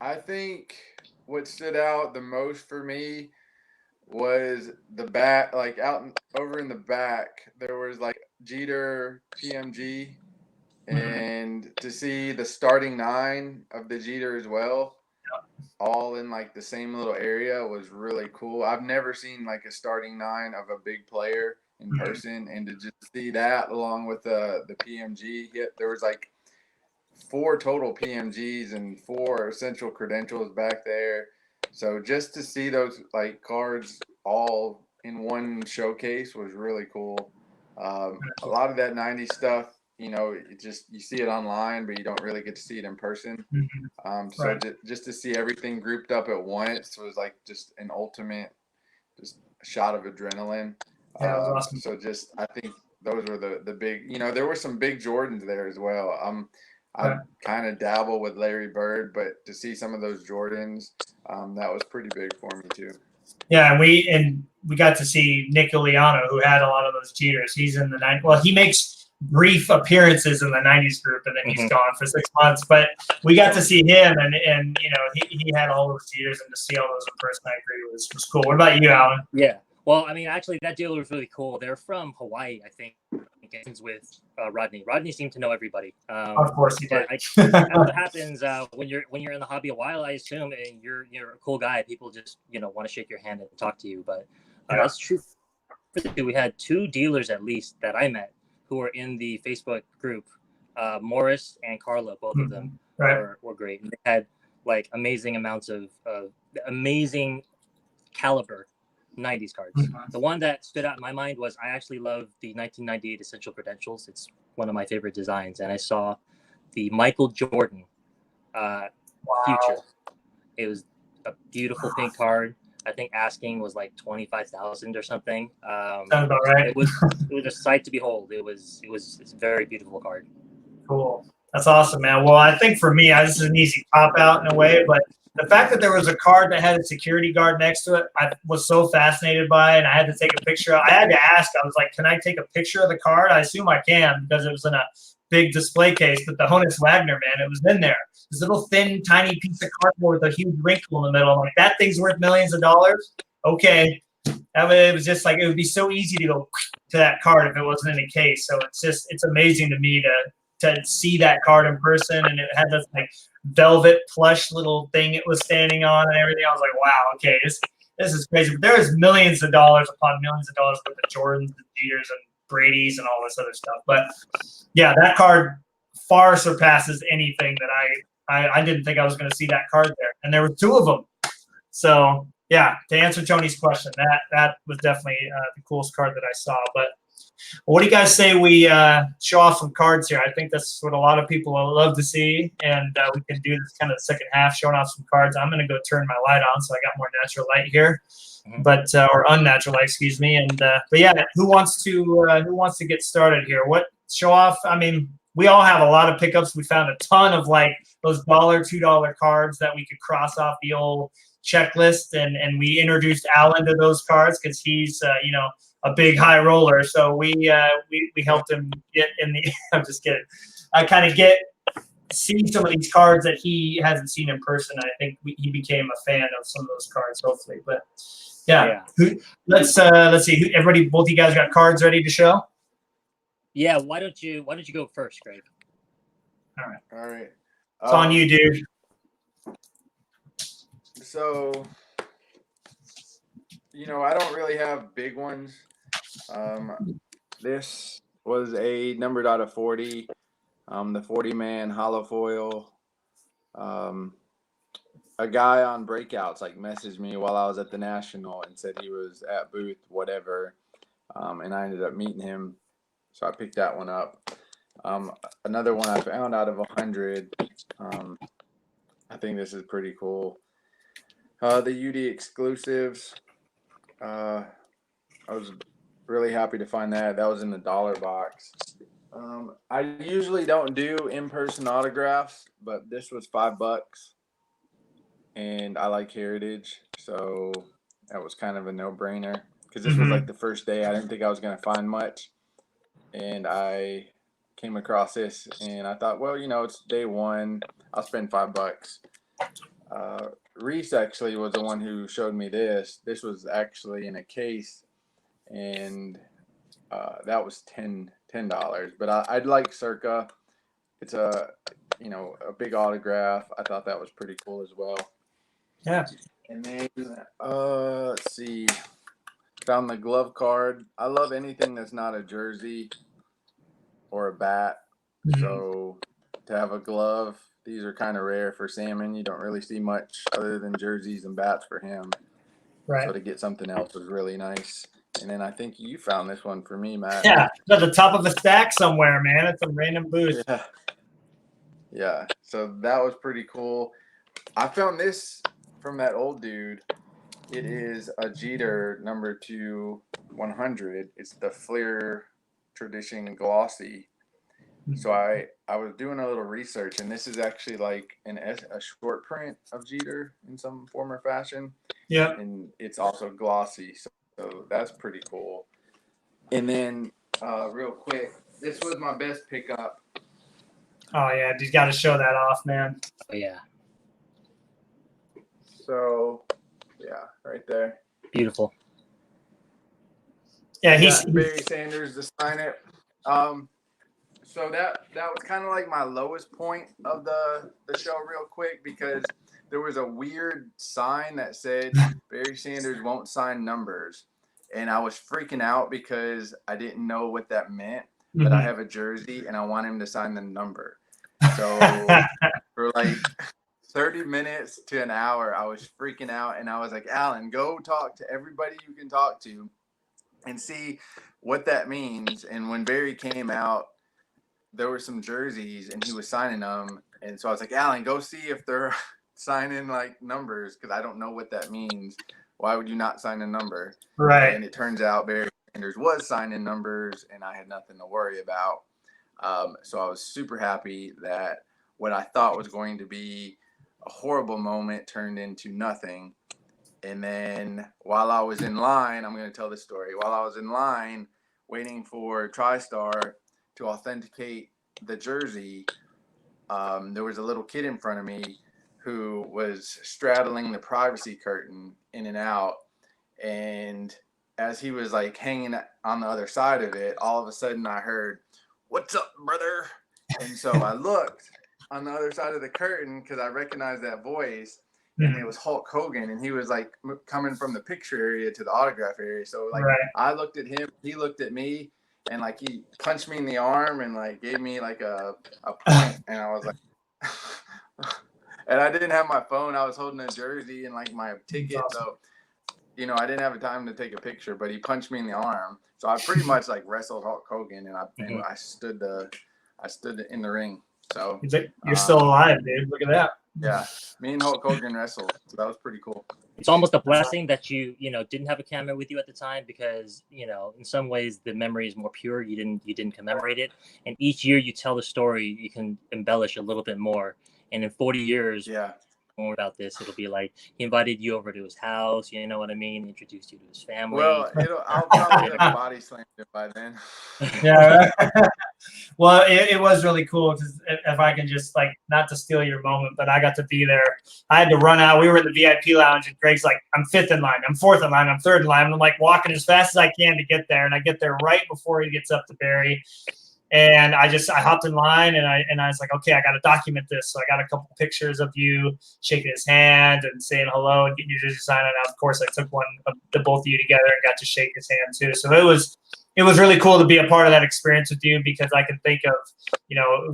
I think what stood out the most for me was the back, like over in the back, there was like Jeter PMG, and to see the starting 9 of the Jeter as well, all in like the same little area was really cool. I've never seen like a starting 9 of a big player in person, and to just see that along with the PMG hit, there was like 4 total PMGs and 4 essential credentials back there. So just to see those like cards all in one showcase was really cool. A lot of that 90s stuff, you see it online, but you don't really get to see it in person. So just to see everything grouped up at once was like just an ultimate, just shot of adrenaline. Yeah, it was awesome. So just, I think those were the big, there were some big Jordans there as well. I kind of dabble with Larry Bird, but to see some of those Jordans, that was pretty big for me too. Yeah, and we got to see Nick Iliano, who had a lot of those Jeters. He's in the 90s. Well, he makes brief appearances in the 90s group, and then he's gone for 6 months. But we got to see him, and he had all those Jeters, and to see all those in person, I agree, was cool. What about you, Alan? Yeah. Well, I mean, actually, that dealer was really cool. They're from Hawaii, I think. With Rodney. Rodney seemed to know everybody. Of course he did. That's what happens when you're in the hobby a while. I assume, and you're a cool guy. People just want to shake your hand and talk to you. But that's true. We had 2 dealers at least that I met who were in the Facebook group. Morris and Carla, both of them were great. And they had like amazing amounts of amazing caliber 90s cards. The one that stood out in my mind was I actually love the 1998 Essential Credentials. It's one of my favorite designs. And I saw the Michael Jordan Future. It was a beautiful pink card. I think asking was like 25,000 or something. Sounds about right. It was a sight to behold. It's a very beautiful card. Cool. That's awesome, man. Well, I think for me, this is an easy pop out in a way, but the fact that there was a card that had a security guard next to it, I was so fascinated by it, and I had to take a picture. I had to ask. I was like, can I take a picture of the card? I assume I can because it was in a big display case, but the Honus Wagner, man, it was in there. This little thin, tiny piece of cardboard with a huge wrinkle in the middle. I'm like, that thing's worth millions of dollars? Okay. It was just like, it would be so easy to go to that card if it wasn't in a case. So it's amazing to me to see that card in person, and it had this like velvet plush little thing it was standing on and everything. I was like, wow, okay, this is crazy. But there is millions of dollars upon millions of dollars with the Jordans, the Jeters, and Brady's and all this other stuff. But yeah, that card far surpasses anything that I didn't think I was going to see that card there. And there were 2 of them. So yeah, to answer Tony's question, that was definitely the coolest card that I saw. But What do you guys say we show off some cards here? I think that's what a lot of people will love to see, and we can do this kind of second half, showing off some cards. I'm going to go turn my light on, so I got more natural light here, but or unnatural light, excuse me. And but yeah, who wants to get started here? What show off? I mean, we all have a lot of pickups. We found a ton of like those $1, $2 cards that we could cross off the old checklist, and we introduced Alan to those cards because he's a big high roller. So we helped him get in the. I'm just kidding. I kind of see some of these cards that he hasn't seen in person. I think he became a fan of some of those cards, hopefully. But yeah. Let's see. Everybody, both of you guys got cards ready to show? Yeah. Why don't you go first, Greg? All right. It's on you, dude. So, I don't really have big ones. This was a numbered out of 40, the 40-man hollow foil. A guy on Breakouts messaged me while I was at the National and said he was at booth whatever, and I ended up meeting him, so I picked that one up. Another one I found out of 100. I think this is pretty cool. The UD exclusives. I was really happy to find that. That was in the $1 box. I usually don't do in-person autographs, but this was $5, and I like Heritage, so that was kind of a no-brainer because this was like the first day. I didn't think I was going to find much, and I came across this, and I thought, well, it's day one. I'll spend $5. Reese actually was the one who showed me this. This was actually in a case, and that was $10. But I'd like Circa. It's a big autograph. I thought that was pretty cool as well. Yeah. And then let's see. Found the glove card. I love anything that's not a jersey or a bat. So to have a glove. These are kind of rare for Salmon. You don't really see much other than jerseys and bats for him. Right. So to get something else was really nice. And then I think you found this one for me, Matt. Yeah, it's at the top of a stack somewhere, man. It's a random booth. Yeah. So that was pretty cool. I found this from that old dude. It is a Jeter number 2/100. It's the Fleer Tradition Glossy. So I was doing a little research, and this is actually like a short print of Jeter in some form or fashion. Yeah. And it's also glossy, so that's pretty cool. And then real quick, this was my best pickup. Oh yeah, you got to show that off, man. Oh yeah. So yeah, right there. Beautiful. Yeah, he's Barry Sanders to sign it. So that was kind of like my lowest point of the show real quick, because there was a weird sign that said Barry Sanders won't sign numbers. And I was freaking out because I didn't know what that meant, but I have a jersey and I want him to sign the number. So for like 30 minutes to an hour, I was freaking out, and I was like, Alan, go talk to everybody you can talk to and see what that means. And when Barry came out, there were some jerseys and he was signing them. And so I was like, Alan, go see if they're signing like numbers, because I don't know what that means. Why would you not sign a number? right. And it turns out Barry Sanders was signing numbers, and I had nothing to worry about. So I was super happy that what I thought was going to be a horrible moment turned into nothing. And then while I was in line, I'm going to tell this story. While I was in line waiting for TriStar to authenticate the jersey, there was a little kid in front of me who was straddling the privacy curtain in and out. And as he was like hanging on the other side of it, all of a sudden I heard, "What's up, brother?" And so I looked on the other side of the curtain because I recognized that voice. And it was Hulk Hogan, and he was like coming from the picture area to the autograph area. So like I looked at him, he looked at me, and like he punched me in the arm and like gave me like a point, and I was like, and I didn't have my phone. I was holding a jersey and like my ticket. So you know, I didn't have time to take a picture, but he punched me in the arm. So I pretty much like wrestled Hulk Hogan, and I stood in the ring. So He's like, you're still alive, dude. Look at that. yeah, me and Hulk Hogan wrestled, so that was pretty cool. It's almost a blessing that you didn't have a camera with you at the time, because in some ways the memory is more pure. You didn't commemorate it, and each year you tell the story, you can embellish a little bit more. And in 40 years, Yeah. more about this, it'll be like he invited you over to his house, you know what I mean, introduced you to his family. Well, I'll probably have body slammed it by then. Yeah. Well, it was really cool, because if I can just, like, not to steal your moment, but I got to be there. I had to run out. We were in the VIP lounge, and Greg's like, I'm 5th in line, I'm 4th in line, I'm 3rd in line. I'm like walking as fast as I can to get there, and I get there right before he gets up to Barry. And I hopped in line, and I was like, okay, I got to document this. So I got a couple pictures of you shaking his hand and saying hello and getting you to sign it. Of course, I took one of the both of you together and got to shake his hand too. So it was really cool to be a part of that experience with you, because I can think of,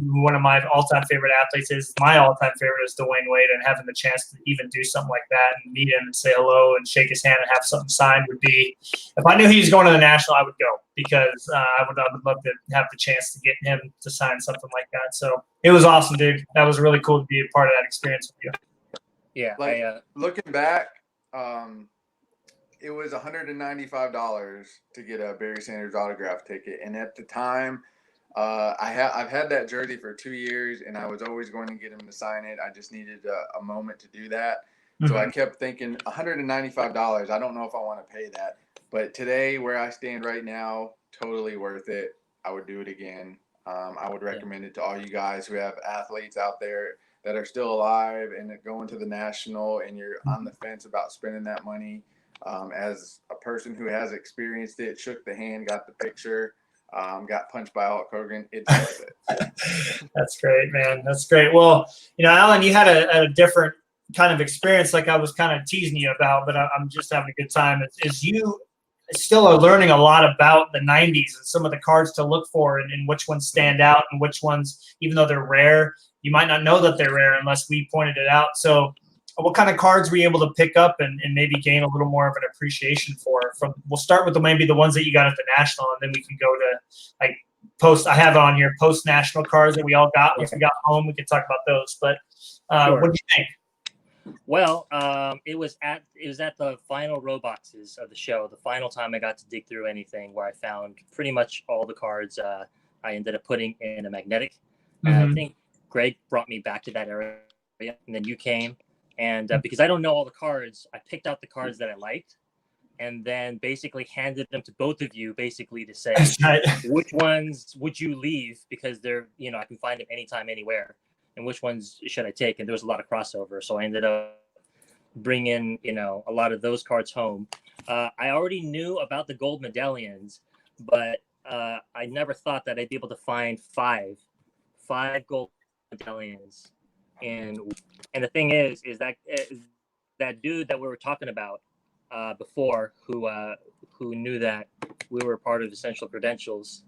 one of my all-time favorite athletes is my all-time favorite is Dwayne Wade, and having the chance to even do something like that and meet him and say hello and shake his hand and have something signed would be, if I knew he was going to the National, I would go, because I would love to have the chance to get him to sign something like that. So it was awesome, dude. That was really cool to be a part of that experience with you. Yeah. Like, looking back, it was $195 to get a Barry Sanders autograph ticket, and at the time, I've had that jersey for 2 years, and I was always going to get him to sign it. I just needed a moment to do that, so I kept thinking $195. I don't know if I want to pay that, but today, where I stand right now, totally worth it. I would do it again. I would recommend it to all you guys who have athletes out there that are still alive and going to the National, and you're on the fence about spending that money. As a person who has experienced it, shook the hand, got the picture, got punched by Hulk Hogan, it's worth it. That's great, man. That's great. Well, Alan, you had a different kind of experience, like I was kind of teasing you about, but I'm just having a good time. Is you still are learning a lot about the 90s and some of the cards to look for, and which ones stand out and which ones, even though they're rare, you might not know that they're rare unless we pointed it out. So what kind of cards were you able to pick up and maybe gain a little more of an appreciation for? We'll start with maybe the ones that you got at the National, and then we can go to like I have on here post-National cards that we all got. Once we got home, we can talk about those. But Sure. What do you think? Well, it was at the final row boxes of the show, the final time I got to dig through anything, where I found pretty much all the cards I ended up putting in a magnetic. I think Greg brought me back to that area, and then you came. And because I don't know all the cards, I picked out the cards that I liked, and then basically handed them to both of you, basically to say which ones would you leave, because they're I can find them anytime, anywhere, and which ones should I take. And there was a lot of crossover, so I ended up bringing a lot of those cards home. I already knew about the gold medallions, but I never thought that I'd be able to find five gold medallions. And the thing is that dude that we were talking about before, who knew that we were part of Essential Credentials,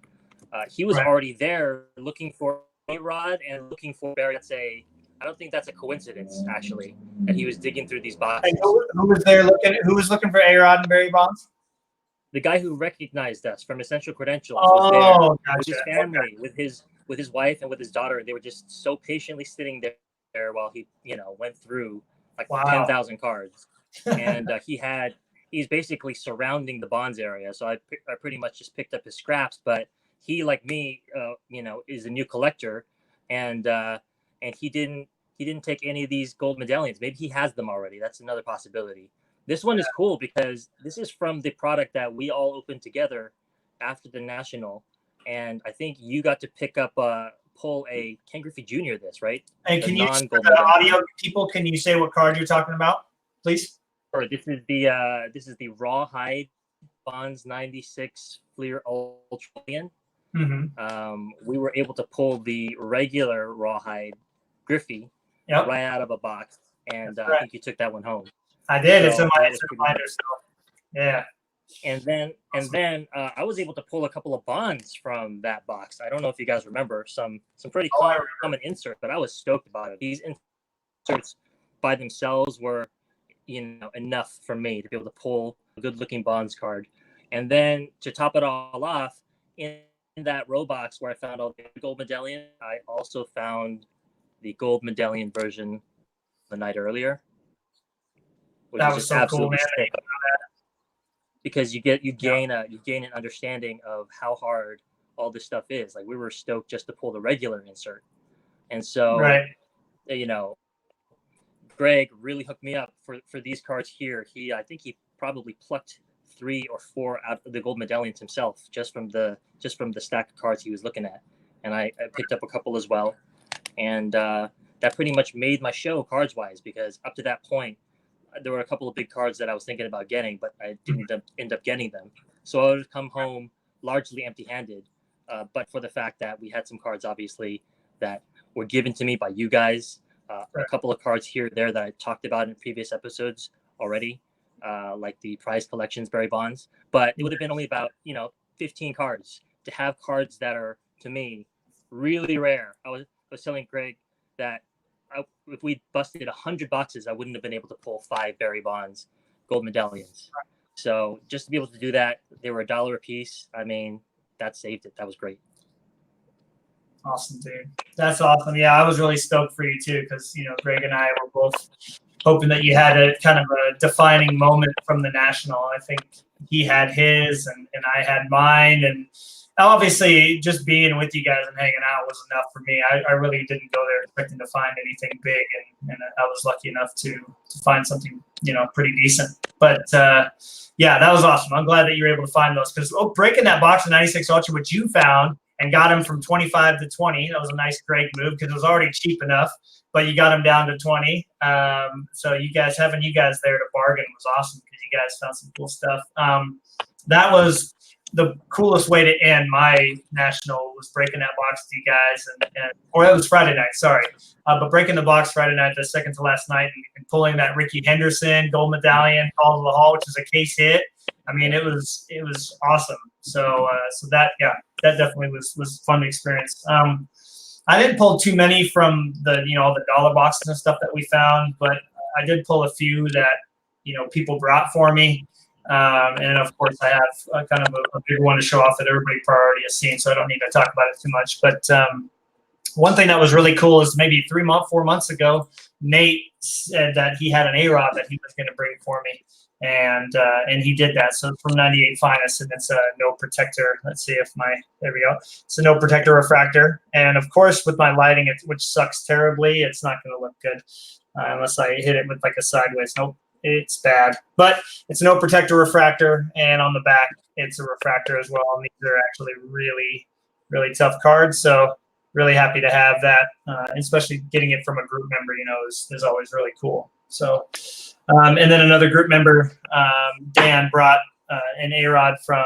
he was already there looking for A-Rod and looking for Barry. I don't think that's a coincidence, actually, that he was digging through these boxes. Who was there looking? Who was looking for A-Rod and Barry Bonds? The guy who recognized us from Essential Credentials was there with his family, with his wife and with his daughter. They were just so patiently sitting there while he went through like 10,000 cards, and he's basically surrounding the Bonds area. So I pretty much just picked up his scraps, but he, like me, is a new collector, and he didn't take any of these gold medallions. Maybe he has them already. That's another possibility. This one is cool because this is from the product that we all opened together after the National, and I think you got to pick up pull a Ken Griffey Jr. this, right? And can you, for the audio people, can you say what card you're talking about, please? Sure. This is the Rawhide Bonds 96 Fleer Ultra. We were able to pull the regular Rawhide Griffey right out of a box, and I think you took that one home. I did. So it's in my binder. So yeah. And then I was able to pull a couple of Bonds from that box. I don't know if you guys remember some pretty common inserts, but I was stoked about it. These inserts by themselves were enough for me to be able to pull good looking Bonds card. And then to top it all off, in that row box where I found all the gold medallion, I also found the gold medallion version the night earlier, which That is was just so cool, absolutely man. sick. Because you gain an understanding of how hard all this stuff is. Like we were stoked just to pull the regular insert, and so Right. you know, Greg really hooked me up for these cards here. I think he probably plucked 3 or 4 out of the gold medallions himself just from the stack of cards he was looking at, and I picked up a couple as well, and that pretty much made my show cards wise, because up to that point there were a couple of big cards that I was thinking about getting, but I didn't end up getting them. So I would come home largely empty-handed, but for the fact that we had some cards, obviously, that were given to me by you guys. A couple of cards here or there that I talked about in previous episodes already, like the prize collections Barry Bonds. But it would have been only about 15 cards. To have cards that are, to me, really rare. I was telling Greg that if we busted 100 boxes, I wouldn't have been able to pull 5 Barry Bonds gold medallions. So just to be able to do that, they were $1 a piece. I mean, that saved it. That was great. Awesome, dude. That's awesome. Yeah, I was really stoked for you too, because Greg and I were both hoping that you had a kind of a defining moment from the National. I think he had his, and I had mine, and obviously just being with you guys and hanging out was enough for me. I really didn't go there expecting to find anything big, and I was lucky enough to find something pretty decent. But yeah, that was awesome. I'm glad that you were able to find those, because breaking that box of 96 Ultra, which you found and got him from 25 to 20, that was a nice Greg move, because it was already cheap enough, but you got him down to 20. So having you guys there to bargain was awesome, because you guys found some cool stuff. That was the coolest way to end my National, was breaking that box to you guys, or it was Friday night, sorry. But breaking the box Friday night, the second to last night, and pulling that Ricky Henderson gold medallion, Call to the Hall, which is a case hit. I mean, it was awesome. So that definitely was fun to experience. I didn't pull too many from the all the dollar boxes and stuff that we found, but I did pull a few that people brought for me. And of course, I have kind of a big one to show off that everybody probably has seen, so I don't need to talk about it too much. But one thing that was really cool is maybe 4 months ago, Nate said that he had an A-Rod that he was going to bring for me, and he did that. So it's from 98 Finest, and it's a no protector. Let's see if there we go. It's a no protector refractor, and of course, with my lighting, which sucks terribly, it's not going to look good unless I hit it with like a sideways. Nope. It's bad, but it's no protector refractor, and on the back it's a refractor as well. And these are actually really, really tough cards. So really happy to have that, especially getting it from a group member. Is always really cool. So, and then another group member, Dan, brought an A-Rod from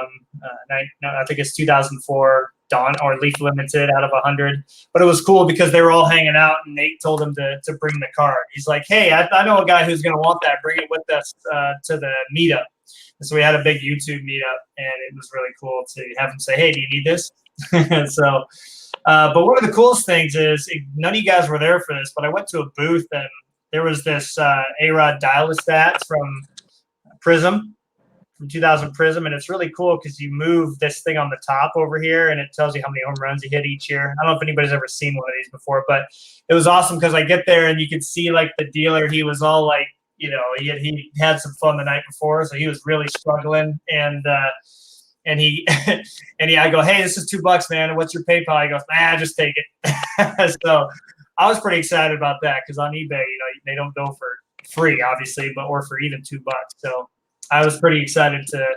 I think it's 2004 Dawn or Leaf Limited out of 100. But it was cool because they were all hanging out, and Nate told him to bring the card. He's like, hey, I know a guy who's going to want that. Bring it with us to the meetup. And so we had a big YouTube meetup, and it was really cool to have him say, hey, do you need this? So, but one of the coolest things is, none of you guys were there for this, but I went to a booth, and there was this A-Rod dial-a-stats from Prism. From 2000 Prism, and it's really cool because you move this thing on the top over here, and it tells you how many home runs you hit each year. I don't know if anybody's ever seen one of these before, but it was awesome because I get there and you could see like the dealer. He was all like, he had some fun the night before, so he was really struggling, and he I go, hey, this is $2, man. What's your PayPal? He goes, just take it. So I was pretty excited about that because on eBay, they don't go for free, obviously, or for even $2. So I was pretty excited to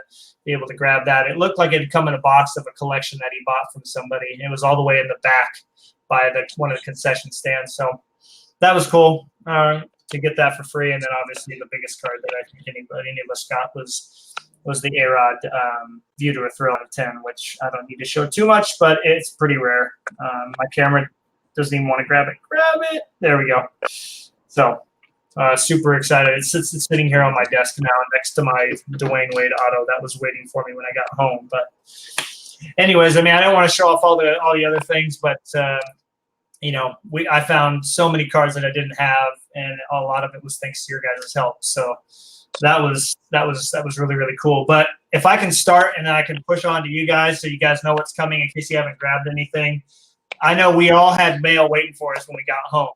be able to grab that. It looked like it had come in a box of a collection that he bought from somebody. It was all the way in the back by one of the concession stands. So that was cool to get that for free. And then obviously the biggest card that I think any of us got was the A-Rod View to a Thrill out of 10, which I don't need to show too much, but it's pretty rare. My camera doesn't even want to grab it. Grab it. There we go. So super excited. It's sitting here on my desk now next to my Dwayne Wade auto that was waiting for me when I got home. But anyways, I don't want to show off all the other things, but I found so many cards that I didn't have, and a lot of it was thanks to your guys' help. So that was really, really cool. But if I can start and then I can push on to you guys so you guys know what's coming in case you haven't grabbed anything. I know we all had mail waiting for us when we got home,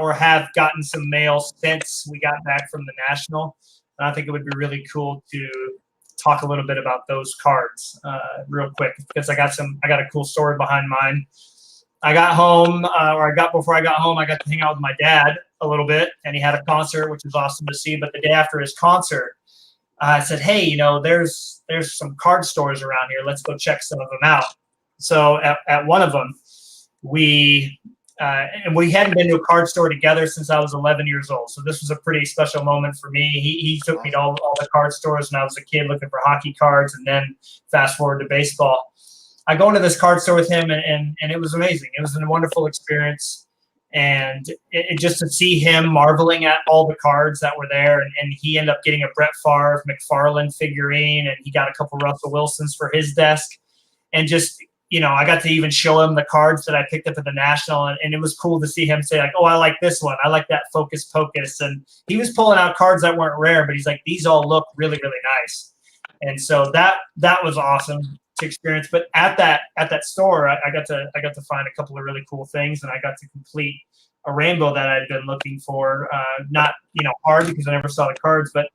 or have gotten some mail since we got back from the National. And I think it would be really cool to talk a little bit about those cards real quick because I got a cool story behind mine. I got home, before I got home, I got to hang out with my dad a little bit, and he had a concert, which was awesome to see. But the day after his concert, I said, "Hey, you know, there's some card stores around here. Let's go check some of them out." So at one of them, and we hadn't been to a card store together since I was 11 years old. So this was a pretty special moment for me. He took me to all the card stores when I was a kid looking for hockey cards, and then fast forward to baseball. I go into this card store with him, and it was amazing. It was a wonderful experience. And it just to see him marveling at all the cards that were there. And he ended up getting a Brett Favre McFarland figurine, and he got a couple Russell Wilsons for his desk. And just, you know, I got to even show him the cards that I picked up at the National. And it was cool to see him say, like, "Oh, I like this one. I like that Focus Pocus." And he was pulling out cards that weren't rare, but he's like, "These all look really, really nice." And so that was awesome to experience. But at that store, I got to find a couple of really cool things, and I got to complete a rainbow that I'd been looking for. Not, you know, hard because I never saw the cards, but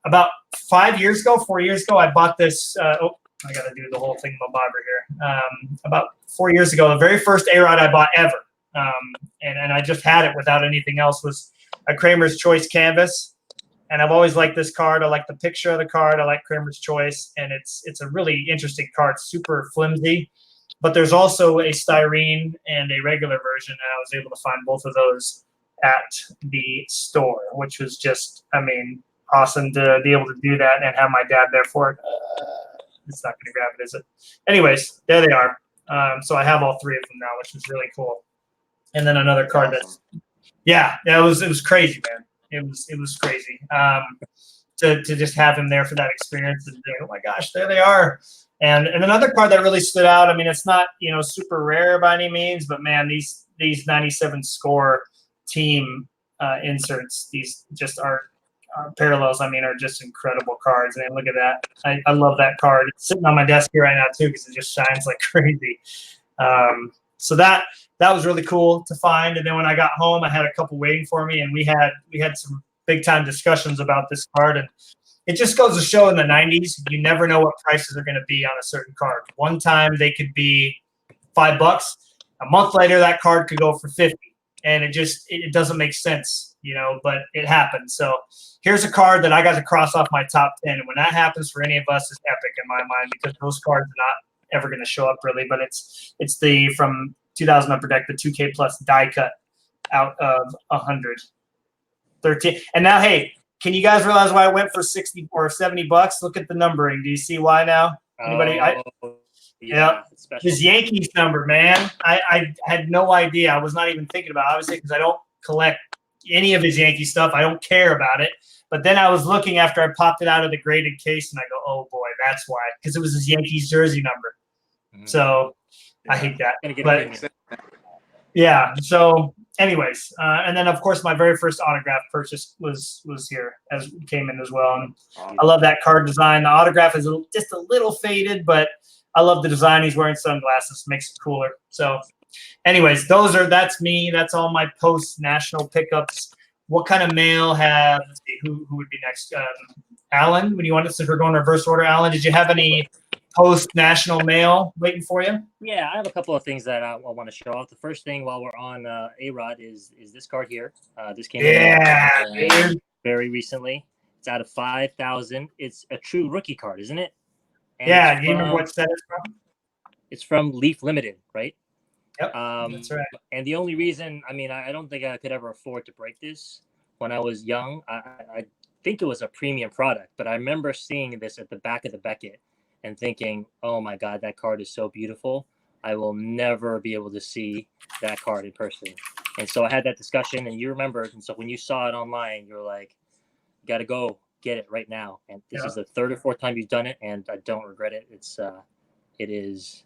about 4 years ago, I bought this. I got to do the whole thing bobber here. About 4 years ago, the very first A-Rod I bought ever, and I just had it without anything else, was a Kramer's Choice canvas. And I've always liked this card. I like the picture of the card. I like Kramer's Choice, and it's a really interesting card, super flimsy. But there's also a styrene and a regular version, and I was able to find both of those at the store, which was just, I mean, awesome to be able to do that and have my dad there for it. It's not going to grab it, is it? Anyways, there they are. So I have all three of them now, which is really cool. And then another card that's, yeah, it was crazy, man. It was crazy to just have him there for that experience and think, "Oh my gosh, there they are." And another card that really stood out. I mean, it's not, you know, super rare by any means, but man, these 97 score team inserts, these just are parallels. I mean, are just incredible cards. And look at that. I love that card. It's sitting on my desk here right now too because it just shines like crazy. So that was really cool to find. And then when I got home, I had a couple waiting for me, and we had some big time discussions about this card. And it just goes to show in the 90s, you never know what prices are going to be on a certain card. One time they could be $5. A month later, that card could go for 50. And it doesn't make sense, you know, but it happens. So here's a card that I got to cross off my top 10. And when that happens for any of us, it's epic in my mind because those cards are not ever going to show up really. But it's the from 2000 Upper Deck, the 2K Plus die cut out of 113. And now, hey, can you guys realize why I went for 60 or 70 bucks? Look at the numbering. Do you see why now? Anybody? Yeah. His Yankees number, man. I had no idea. I was not even thinking about it, obviously, because I don't collect any of his Yankee stuff. I don't care about it. But then I was looking after I popped it out of the graded case, and I go, "Oh boy, that's why," because it was his Yankees jersey number. Mm-hmm. So I hate that. But yeah. So, anyways, and then of course my very first autograph purchase was here, as came in as well, and I love that card design. The autograph is just a little faded, but I love the design. He's wearing sunglasses, makes it cooler. So, anyways, that's me. That's all my post-national pickups. What kind of mail have? Let's see, who would be next? Alan, when you want us, if we're going reverse order, Alan, did you have any post-national mail waiting for you? Yeah, I have a couple of things that I want to show off. The first thing while we're on A-Rod is this card here. This came in very recently. It's out of 5,000. It's a true rookie card, isn't it? And yeah, do you remember what set it's from? It's from Leaf Limited, right? Yep, that's right. And the only reason, I mean, I don't think I could ever afford to break this when I was young. I think it was a premium product, but I remember seeing this at the back of the Beckett and thinking, "Oh my God, that card is so beautiful. I will never be able to see that card in person." And so I had that discussion, and you remembered. And so when you saw it online, you were like, "Got to go get it right now." And this is the third or fourth time you've done it, and I don't regret it. It is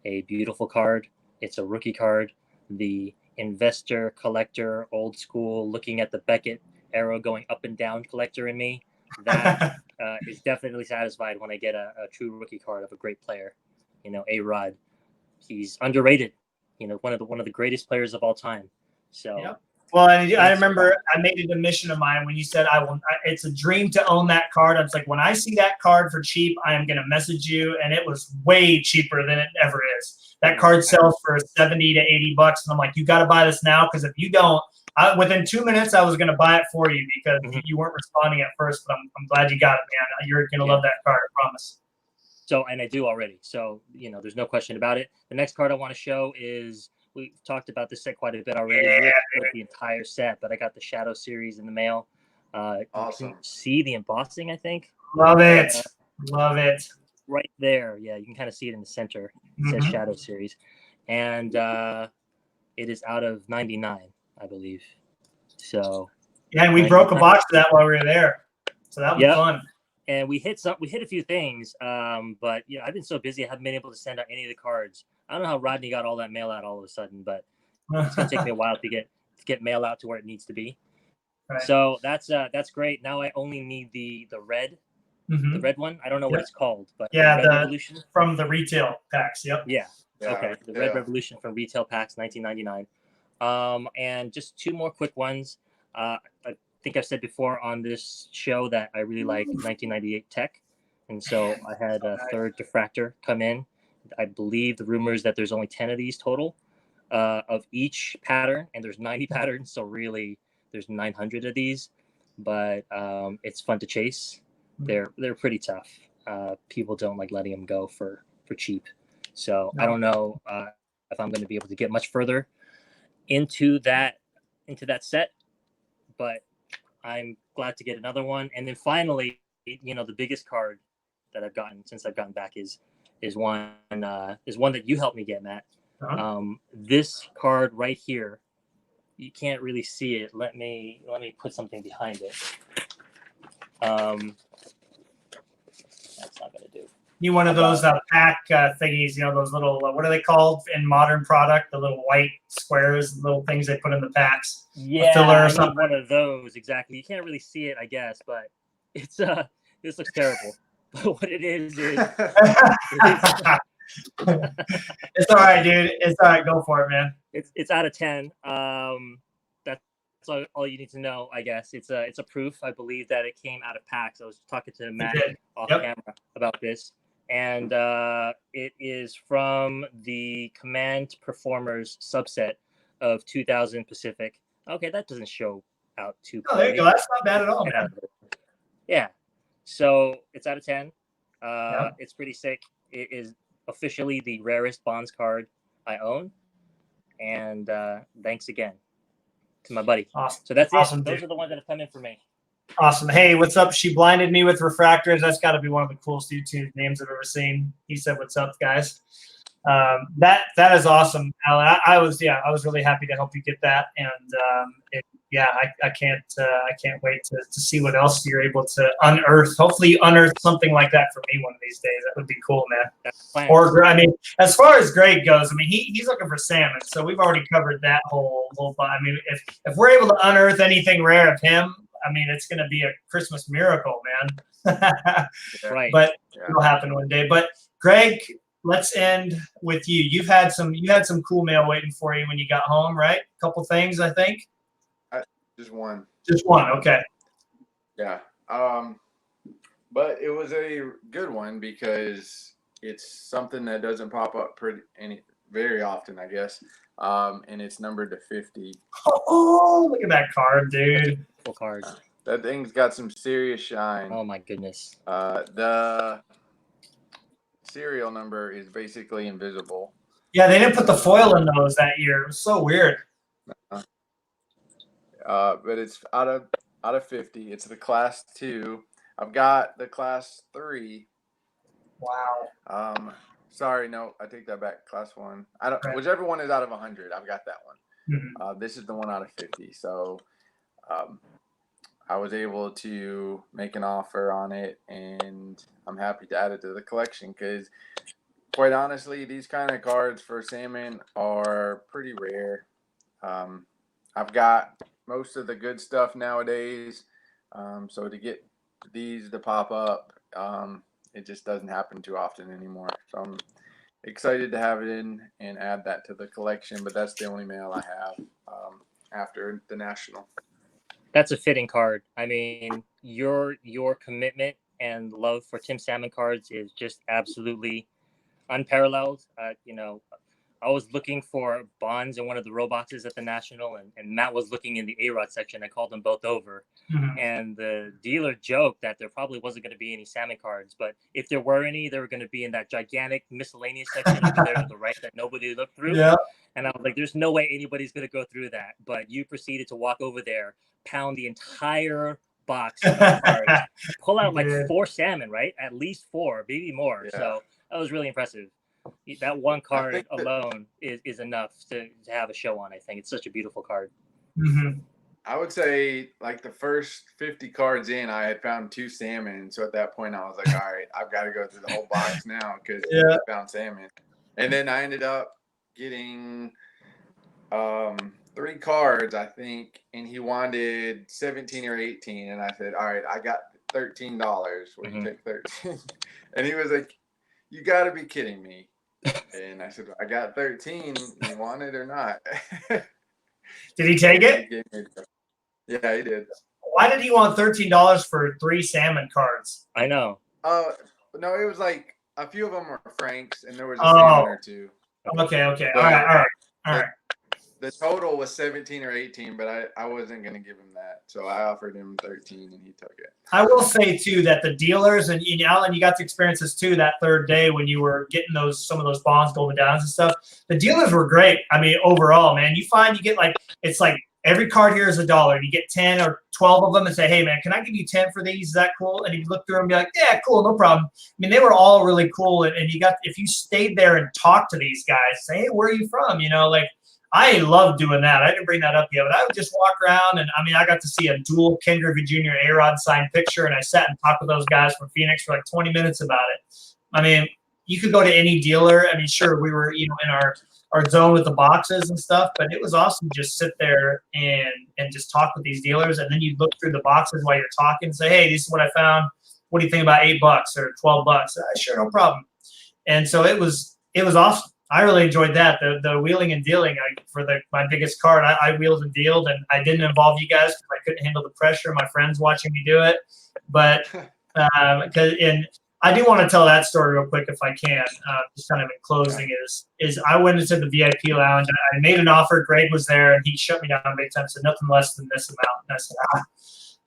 a beautiful card. It's a rookie card. The investor, collector, old school, looking at the Beckett arrow going up and down collector in me, that is definitely satisfied when I get a true rookie card of a great player. A-Rod, he's underrated. One of the greatest players of all time. So. Yep. Well, and I remember I made it a mission of mine when you said it's a dream to own that card. I was like, when I see that card for cheap, I am going to message you, and it was way cheaper than it ever is. That card sells for $70 to $80, and I'm like, you got to buy this now, because if you don't, within 2 minutes I was going to buy it for you, because you weren't responding at first. But I'm glad you got it, man. You're going to love that card, I promise. So, and I do already. So, there's no question about it. The next card I want to show is. We've talked about this set quite a bit already. Yeah, the entire set, but I got the Shadow series in the mail. Awesome. You can see the embossing, I think. Love it. Love it. Right there. Yeah, you can kind of see it in the center. It says Shadow series. And it is out of 99, I believe. So. Yeah, and we broke a box of that while we were there. So that was fun. And we hit a few things, but I've been so busy I haven't been able to send out any of the cards. I don't know how Rodney got all that mail out all of a sudden, but it's gonna take me a while to get mail out to where it needs to be. Right. So that's great. Now I only need the red, the red one. I don't know what it's called, but Red the Revolution from the retail packs. Yep. Yeah. Okay. The Red Revolution from retail packs, 1999. And just two more quick ones. I think I've said before on this show that I really like 1998 tech, and so I had a third diffractor come in. I believe the rumor is that there's only 10 of these total of each pattern, and there's 90 patterns, so really there's 900 of these. But it's fun to chase. They're pretty tough. People don't like letting them go for cheap. So I don't know if I'm going to be able to get much further into that set, but I'm glad to get another one. And then finally, the biggest card that I've gotten since I've gotten back is one that you helped me get, Matt. This card right here, you can't really see it. Let me put something behind it. That's not gonna do. You one of those pack thingies, those little what are they called in modern product? The little white squares, little things they put in the packs. Yeah, filler or I something. need one of those exactly. You can't really see it, I guess, but it's this looks terrible. But what it is it's all right, dude. It's all right. Go for it, man. It's out of 10. That's all you need to know, I guess. It's a proof. I believe that it came out of packs. I was talking to Matt off camera about this, and it is from the Command Performers subset of 2000 Pacific. Okay, that doesn't show out too. Oh, there you go. That's not bad at all, man. Yeah. So it's out of 10. It's pretty sick. It is officially the rarest Bonds card I own. And thanks again to my buddy. Awesome. So that's awesome, it. Those dude. are the ones that have come in for me. Awesome. Hey, what's up? She blinded me with refractors. That's got to be one of the coolest YouTube names I've ever seen. He said, "What's up, guys?" That is awesome, Alan. I was really happy to help you get that, and I can't wait to see what else you're able to unearth. Hopefully, you unearth something like that for me one of these days. That would be cool, man. Or I mean, as far as Greg goes, I mean, he's looking for salmon, so we've already covered that whole. I mean, if we're able to unearth anything rare of him, I mean, it's going to be a Christmas miracle, man. Right. But it'll happen one day. But Greg, let's end with you. You had some cool mail waiting for you when you got home, right? A couple things, I think. Just one. Just one. Okay. Yeah. But it was a good one because it's something that doesn't pop up very often, I guess. And it's numbered to 50. Oh, look at that card, dude. Full card. That thing's got some serious shine. Oh my goodness. The serial number is basically invisible. Yeah, they didn't put the foil in those that year. It was so weird. But it's out of 50. It's the class 2. I've got the class 3. Wow. Sorry, no, I take that back. Class 1. Whichever one is out of 100, I've got that one. Mm-hmm. This is the one out of 50. So I was able to make an offer on it, and I'm happy to add it to the collection because, quite honestly, these kind of cards for salmon are pretty rare. I've got most of the good stuff nowadays. So to get these to pop up, it just doesn't happen too often anymore. So I'm excited to have it in and add that to the collection. But that's the only mail I have after the national. That's a fitting card. I mean, your commitment and love for Tim Salmon cards is just absolutely unparalleled. I was looking for Bonds in one of the row boxes at the National, and Matt was looking in the A-Rod section. I called them both over. Mhm. And the dealer joked that there probably wasn't going to be any Salmon cards, but if there were any, they were going to be in that gigantic miscellaneous section over there to the right that nobody looked through. Yeah. And I was like, there's no way anybody's going to go through that. But you proceeded to walk over there, pound the entire box of cards, pull out like Yeah. 4 salmon, right? At least 4, maybe more. Yeah. So that was really impressive. That one card alone is enough to have a show on. I think it's such a beautiful card. Mhm. I would say like the first 50 cards in, I had found 2 salmon. So at that point, I was like, all right, I've got to go through the whole box now because Yeah. I found salmon. And then I ended up getting 3 cards, I think, and he wanted 17 or 18. And I said, all right, I got $13. Will you take 13? And he was like, you got to be kidding me. And I said, I got 13. You want it or not? Did he take it? Yeah, he did. Why did he want $13 for 3 salmon cards? I know. No, it was like a few of them were Franks, and there was a Oh. salmon or 2. Okay. All But right. The total was 17 or 18, but I wasn't going to give him that. So I offered him 13, and he took it. I will say, too, that the dealers, and Alan, you got to experience this, too, that third day when you were getting some of those bonds, golden downs and stuff. The dealers were great. I mean, overall, man, you find you get it's like every card here is $1. And you get 10 or 12 of them and say, hey, man, can I give you 10 for these? Is that cool? And you look through them and be like, yeah, cool, no problem. I mean, they were all really cool. And if you stayed there and talked to these guys, say, hey, where are you from? I love doing that. I didn't bring that up yet, but I would just walk around, and I got to see a dual Ken Griffey Jr. A-Rod signed picture, and I sat and talked with those guys from Phoenix for like 20 minutes about it. I mean, you could go to any dealer. I mean, sure, we were in our zone with the boxes and stuff, but it was awesome to just sit there and just talk with these dealers, and then you look through the boxes while you're talking and say, hey, this is what I found. What do you think about $8 or $12? Sure, no problem. And so it was awesome. I really enjoyed that. The wheeling and dealing for my biggest card. I wheeled and dealed, and I didn't involve you guys because I couldn't handle the pressure of my friends watching me do it. But and I do want to tell that story real quick if I can. Just kind of in closing is I went into the VIP lounge. I made an offer. Greg was there, and he shut me down big time. Said nothing less than this amount. And I said,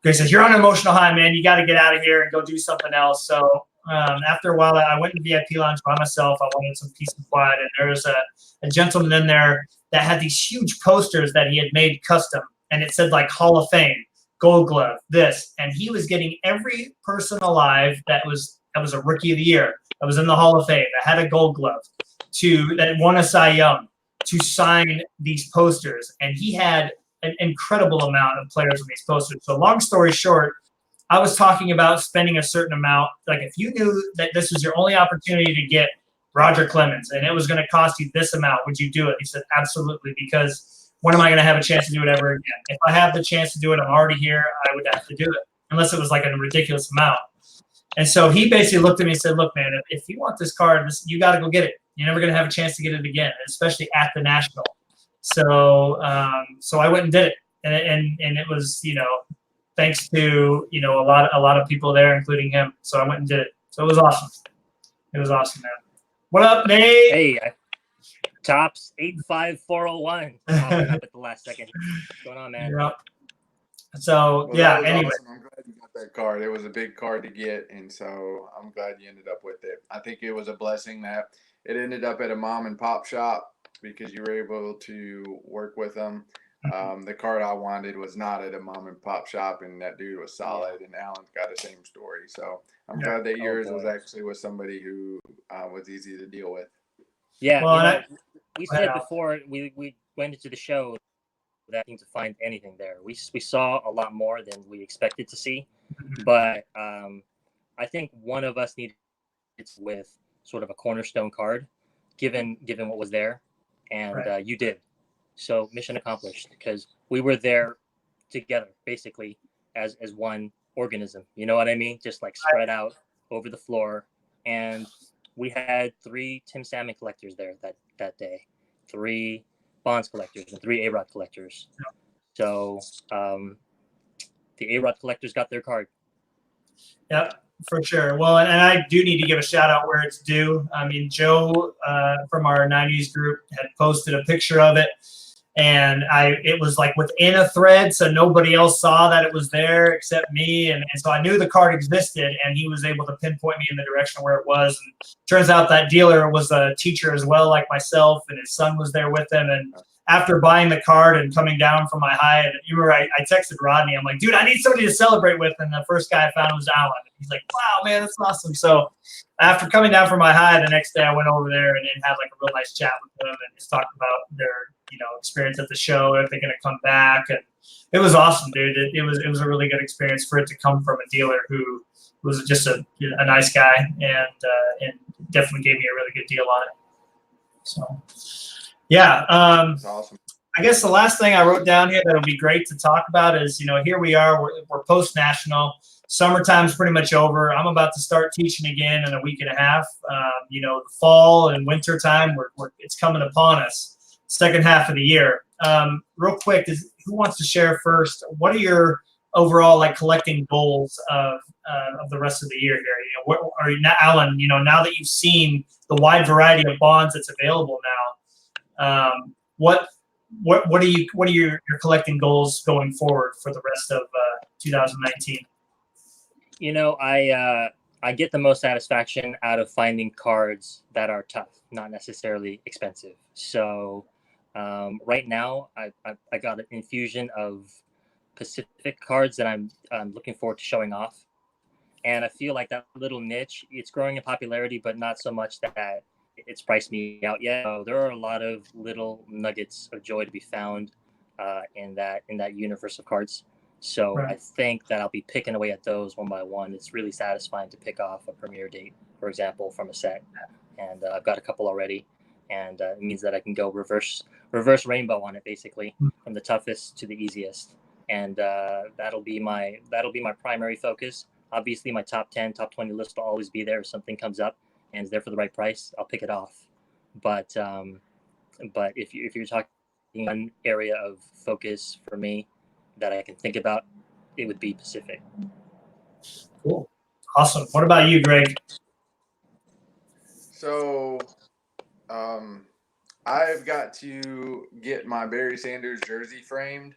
Greg says, you're on an emotional high, man. You got to get out of here and go do something else. So after a while, I went to the VIP lounge by myself. I wanted some peace and quiet, and there was a gentleman in there that had these huge posters that he had made custom, and it said like Hall of Fame, Gold Glove, this, and he was getting every person alive that was a Rookie of the Year, that was in the Hall of Fame, that had a Gold Glove, that won a Cy Young, to sign these posters, and he had an incredible amount of players on these posters. So long story short, I was talking about spending a certain amount. Like if you knew that this was your only opportunity to get Roger Clemens and it was going to cost you this amount, would you do it? He said, absolutely, because when am I going to have a chance to do it ever again? If I have the chance to do it, I'm already here. I would have to do it unless it was like a ridiculous amount. And so he basically looked at me and said, look, man, if you want this card, you got to go get it. You're never going to have a chance to get it again, especially at the National. So I went and did it. And it was, thanks to a lot of people there, including him. So I went and did it. So it was awesome. It was awesome, man. What up, Nate? Hey, Tops 85401 popping up at the last second. What's going on, man? Yeah. So Well, yeah. that was Anyway, awesome. I'm glad you got that card. It was a big card to get, and so I'm glad you ended up with it. I think it was a blessing that it ended up at a mom and pop shop because you were able to work with them. The card I wanted was not at a mom and pop shop, and that dude was solid. And Alan's got the same story, so I'm glad that yours was actually with somebody who was easy to deal with. Yeah, well, we said before we went into the show that to find anything there. We saw a lot more than we expected to see, but I think one of us needed with sort of a cornerstone card, given what was there, and you did. So mission accomplished because we were there together basically as one organism. You know what I mean? Just like spread out over the floor. And we had 3 Tim Salmon collectors there that day, 3 Bonds collectors and 3 A-Rod collectors. So the A-Rod collectors got their card. Yep, for sure. Well, and I do need to give a shout out where it's due. I mean, Joe from our 90s group had posted a picture of it, and it was like within a thread, so nobody else saw that it was there except me, and so I knew the card existed, and he was able to pinpoint me in the direction where it was. And turns out that dealer was a teacher as well, like myself, and his son was there with him. And after buying the card and coming down from my high, and you remember I texted Rodney, I'm like, dude, I need somebody to celebrate with. And the first guy I found was Alan. He's like, wow, man, that's awesome. So after coming down from my high, the next day I went over there and had like a real nice chat with them and just talked about their, experience at the show, if they're going to come back. And it was awesome, dude. It was a really good experience for it to come from a dealer who was just a nice guy and definitely gave me a really good deal on it. So, yeah. That's awesome. I guess the last thing I wrote down here that'll be great to talk about is, here we are, we're post-national. Summertime's pretty much over. I'm about to start teaching again in a week and a half. The fall and winter time, it's coming upon us. Second half of the year. Real quick, who wants to share first? What are your overall collecting goals of the rest of the year here? What are you now, Alan? Now that you've seen the wide variety of bonds that's available now, what are your collecting goals going forward for the rest of 2019? I get the most satisfaction out of finding cards that are tough, not necessarily expensive. So right now, I got an infusion of Pacific cards that I'm looking forward to showing off. And I feel like that little niche, it's growing in popularity, but not so much that it's priced me out yet. So there are a lot of little nuggets of joy to be found in that universe of cards. So right. I think that I'll be picking away at those one by one. It's really satisfying to pick off a premiere date, for example, from a set. And I've got a couple already. And it means that I can go reverse rainbow on it, basically, from the toughest to the easiest. And that'll be my primary focus. Obviously, my top 10, top 20 list will always be there. If something comes up and is there for the right price, I'll pick it off. But if you're talking one area of focus for me that I can think about, it would be Pacific. Cool. Awesome. What about you, Greg? So I've got to get my Barry Sanders jersey framed,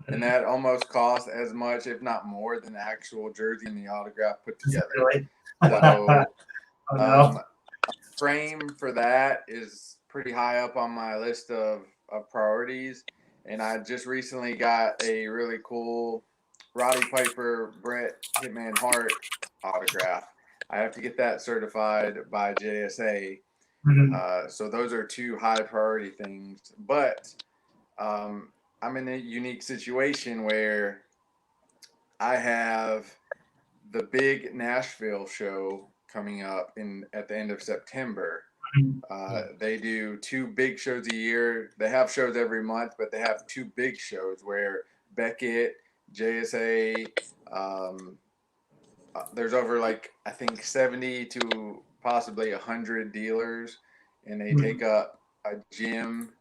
and that almost costs as much, if not more, than the actual jersey and the autograph put together. Really? So frame for that is pretty high up on my list of priorities. And I just recently got a really cool Roddy Piper, Bret Hitman Hart autograph. I have to get that certified by JSA. Mm-hmm. So those are 2 high priority things. But I'm in a unique situation where I have the big Nashville show coming up at the end of September. They do 2 big shows a year. They have shows every month, but they have 2 big shows where Beckett, JSA, there's over I think 70 to possibly 100 dealers, and they take up a gym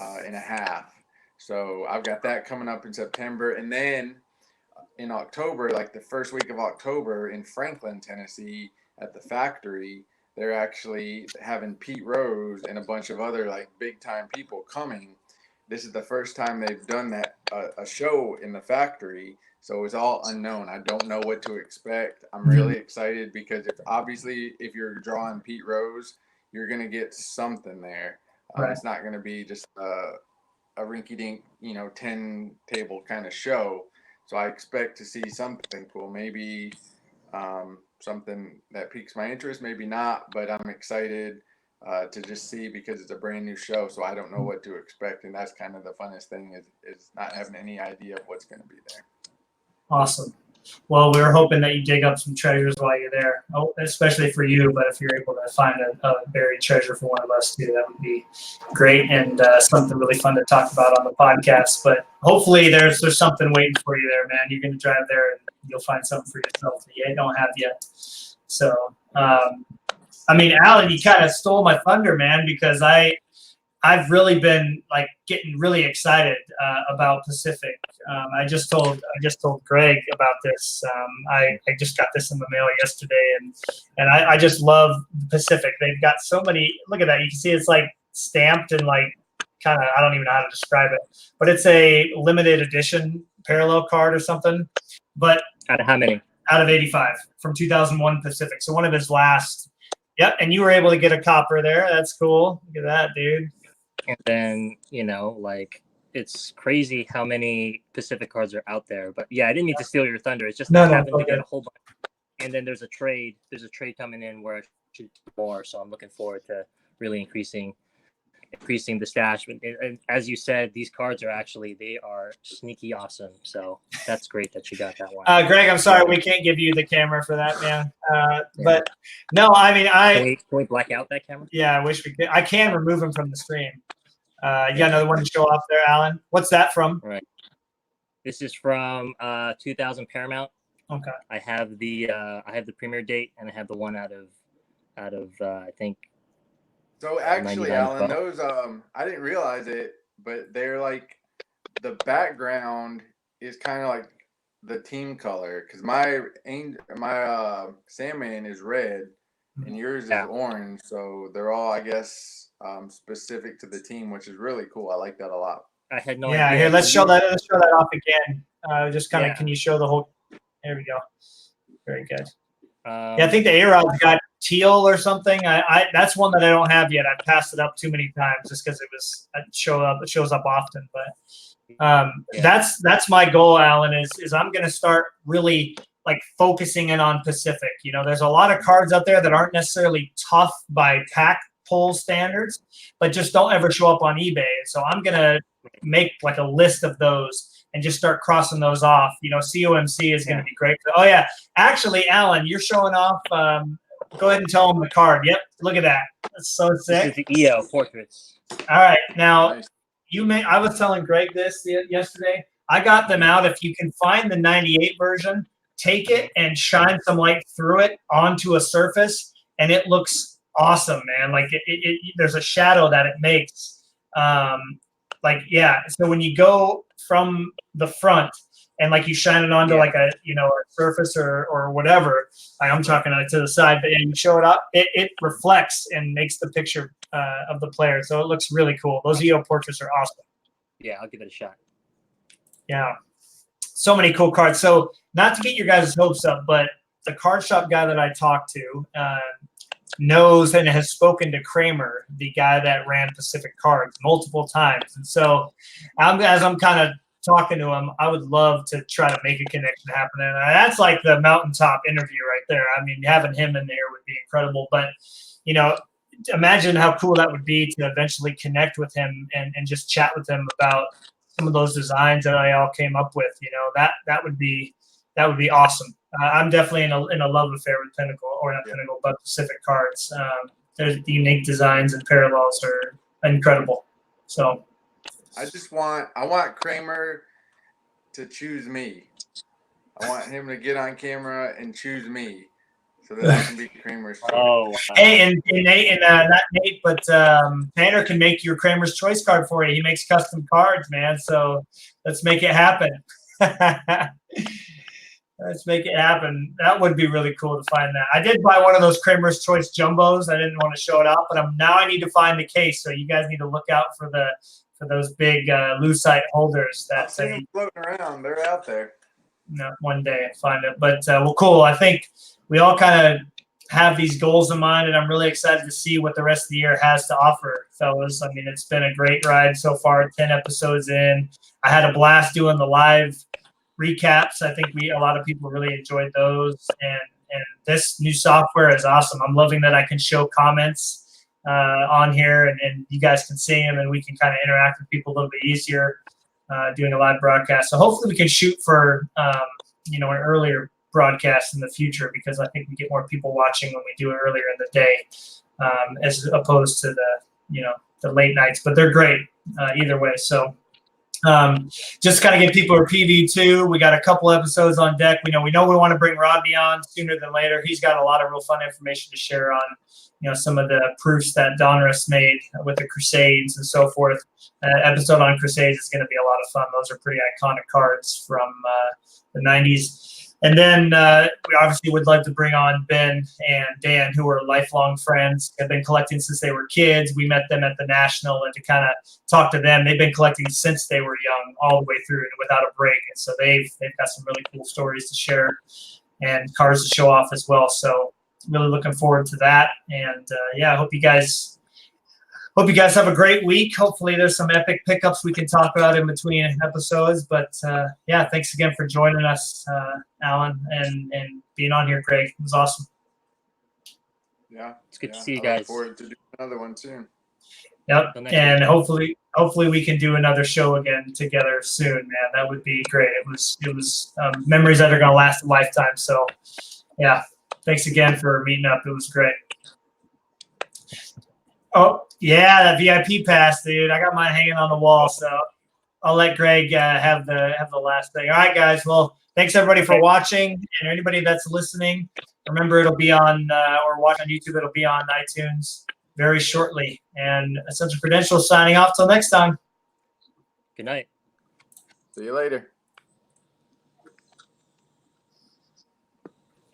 and a half. So I've got that coming up in September. And then in October, the first week of October in Franklin, Tennessee at the factory, they're actually having Pete Rose and a bunch of other big time people coming. This is the first time they've done that, a show in the factory. So it's all unknown. I don't know what to expect. I'm really excited because if you're drawing Pete Rose, you're going to get something there. Right. It's not going to be just a rinky-dink, 10 table kind of show. So I expect to see something cool. Maybe something that piques my interest, maybe not, but I'm excited to just see because it's a brand new show. So I don't know what to expect. And that's kind of the funnest thing is not having any idea of what's going to be there. Awesome. Well, we were hoping that you dig up some treasures while you're there, especially for you. But if you're able to find a buried treasure for one of us too, that would be great and something really fun to talk about on the podcast. But hopefully, there's something waiting for you there, man. You're going to drive there and you'll find something for yourself that you don't have yet. So, I mean, Alan, you kind of stole my thunder, man, because I've really been like getting really excited about Pacific. I just told Greg about this. I just got this in the mail yesterday, and I just love Pacific. They've got so many. Look at that. You can see it's like stamped and like kind of, I don't even know how to describe it, but it's a limited edition parallel card or something. But Out of how many? Out of 85 from 2001 Pacific. So one of his last. Yep, and you were able to get a copper there. That's cool. Look at that, dude. And then, like, it's crazy how many Pacific cards are out there. But yeah, I didn't mean to steal your thunder. It's just I happened to get a whole bunch. And then there's a trade coming in where I should do more. So I'm looking forward to really increasing the stash. And as you said, these cards they are sneaky awesome. So that's great that you got that one. Greg, I'm sorry we can't give you the camera for that, man. But no, I mean, Can we black out that camera? Yeah, I wish we could. I can remove him from the stream. You got another one to show off there, Alan? What's that from? Right. This is from 2000 Paramount. Okay. I have the premiere date, and I have the one out of I think. So actually, Alan, those I didn't realize it, but they're like the background is kind of like the team color because my Sandman is red and yours is orange, so they're all, I guess, specific to the team, which is really cool. I like that a lot. I had no idea. Here, let's show that off again. Just kind of, can you show the whole? There we go. Very good. I think the A-Rod's got teal or something. That's one that I don't have yet. I passed it up too many times just because it shows up often. But that's my goal, Alan. Is I'm going to start really like focusing in on Pacific. There's a lot of cards out there that aren't necessarily tough by pack pull standards, but just don't ever show up on eBay. So I'm going to make like a list of those and just start crossing those off. COMC is going to be great. Oh yeah, actually, Alan, you're showing off. Go ahead and tell them the card. Yep, look at that. That's so sick. This is the EO portraits. All right, now I was telling Greg this yesterday. I got them out. If you can find the 98 version, take it and shine some light through it onto a surface, and it looks awesome, man. Like there's a shadow that it makes. So when you go from the front and like you shine it onto like a surface or whatever, I'm talking to the side, but you show it up, it reflects and makes the picture of the player. So it looks really cool. Those EO portraits are awesome. Yeah, I'll give it a shot. Yeah. So many cool cards. So not to get your guys' hopes up, but the card shop guy that I talked to knows and has spoken to Kramer, the guy that ran Pacific Cards, multiple times. And so as I'm kind of talking to him, I would love to try to make a connection happen. And that's like the mountaintop interview right there. I mean, having him in there would be incredible. But, imagine how cool that would be to eventually connect with him and just chat with him about some of those designs that I all came up with. That would be awesome. I'm definitely in a love affair with Pinnacle, or not Pinnacle, but Pacific Cards. The unique designs and parallels are incredible. So I want Kramer to choose me. I want him to get on camera and choose me so that I can be Kramer's choice. Oh, wow. Hey, and not Nate, but Tanner can make your Kramer's choice card for you. He makes custom cards, man. So let's make it happen. Let's make it happen. That would be really cool to find that. I did buy one of those Kramer's Choice jumbos. I didn't want to show it off, but now I need to find the case. So you guys need to look out for those big lucite holders that I've seen them floating around. They're out there. No, one day I'll find it. But cool. I think we all kind of have these goals in mind, and I'm really excited to see what the rest of the year has to offer, fellas. I mean, it's been a great ride so far. 10 episodes in. I had a blast doing the live recaps. I think a lot of people really enjoyed those, and this new software is awesome. I'm loving that I can show comments on here, and you guys can see them, and we can kind of interact with people a little bit easier doing a live broadcast. So hopefully we can shoot for an earlier broadcast in the future, because I think we get more people watching when we do it earlier in the day, as opposed to the late nights. But they're great either way. So just kind of give people a preview too. We got a couple episodes on deck. We know we want to bring Rodney on sooner than later. He's got a lot of real fun information to share on some of the proofs that Donruss made with the Crusades and so forth. Episode on Crusades is going to be a lot of fun. Those are pretty iconic cards from the 90s. And then we obviously would love to bring on Ben and Dan, who are lifelong friends, have been collecting since they were kids. We met them at the National, and to kind of talk to them, they've been collecting since they were young, all the way through and without a break. And so they've got some really cool stories to share and cards to show off as well. So really looking forward to that. And I hope you guys have a great week. Hopefully there's some epic pickups we can talk about in between episodes. But thanks again for joining us, Alan, and being on here, Greg. It was awesome. Yeah, it's good to see you guys. Look forward to doing another one soon. Yep, and hopefully we can do another show again together soon, man. That would be great. It was memories that are going to last a lifetime. So, yeah, thanks again for meeting up. It was great. Oh, yeah, that VIP pass, dude. I got mine hanging on the wall, so I'll let Greg have the last thing. All right, guys. Well, thanks everybody for watching, and anybody that's listening, remember it'll be on or watch on YouTube. It'll be on iTunes very shortly. And Essential Credentials signing off till next time. Good night. See you later.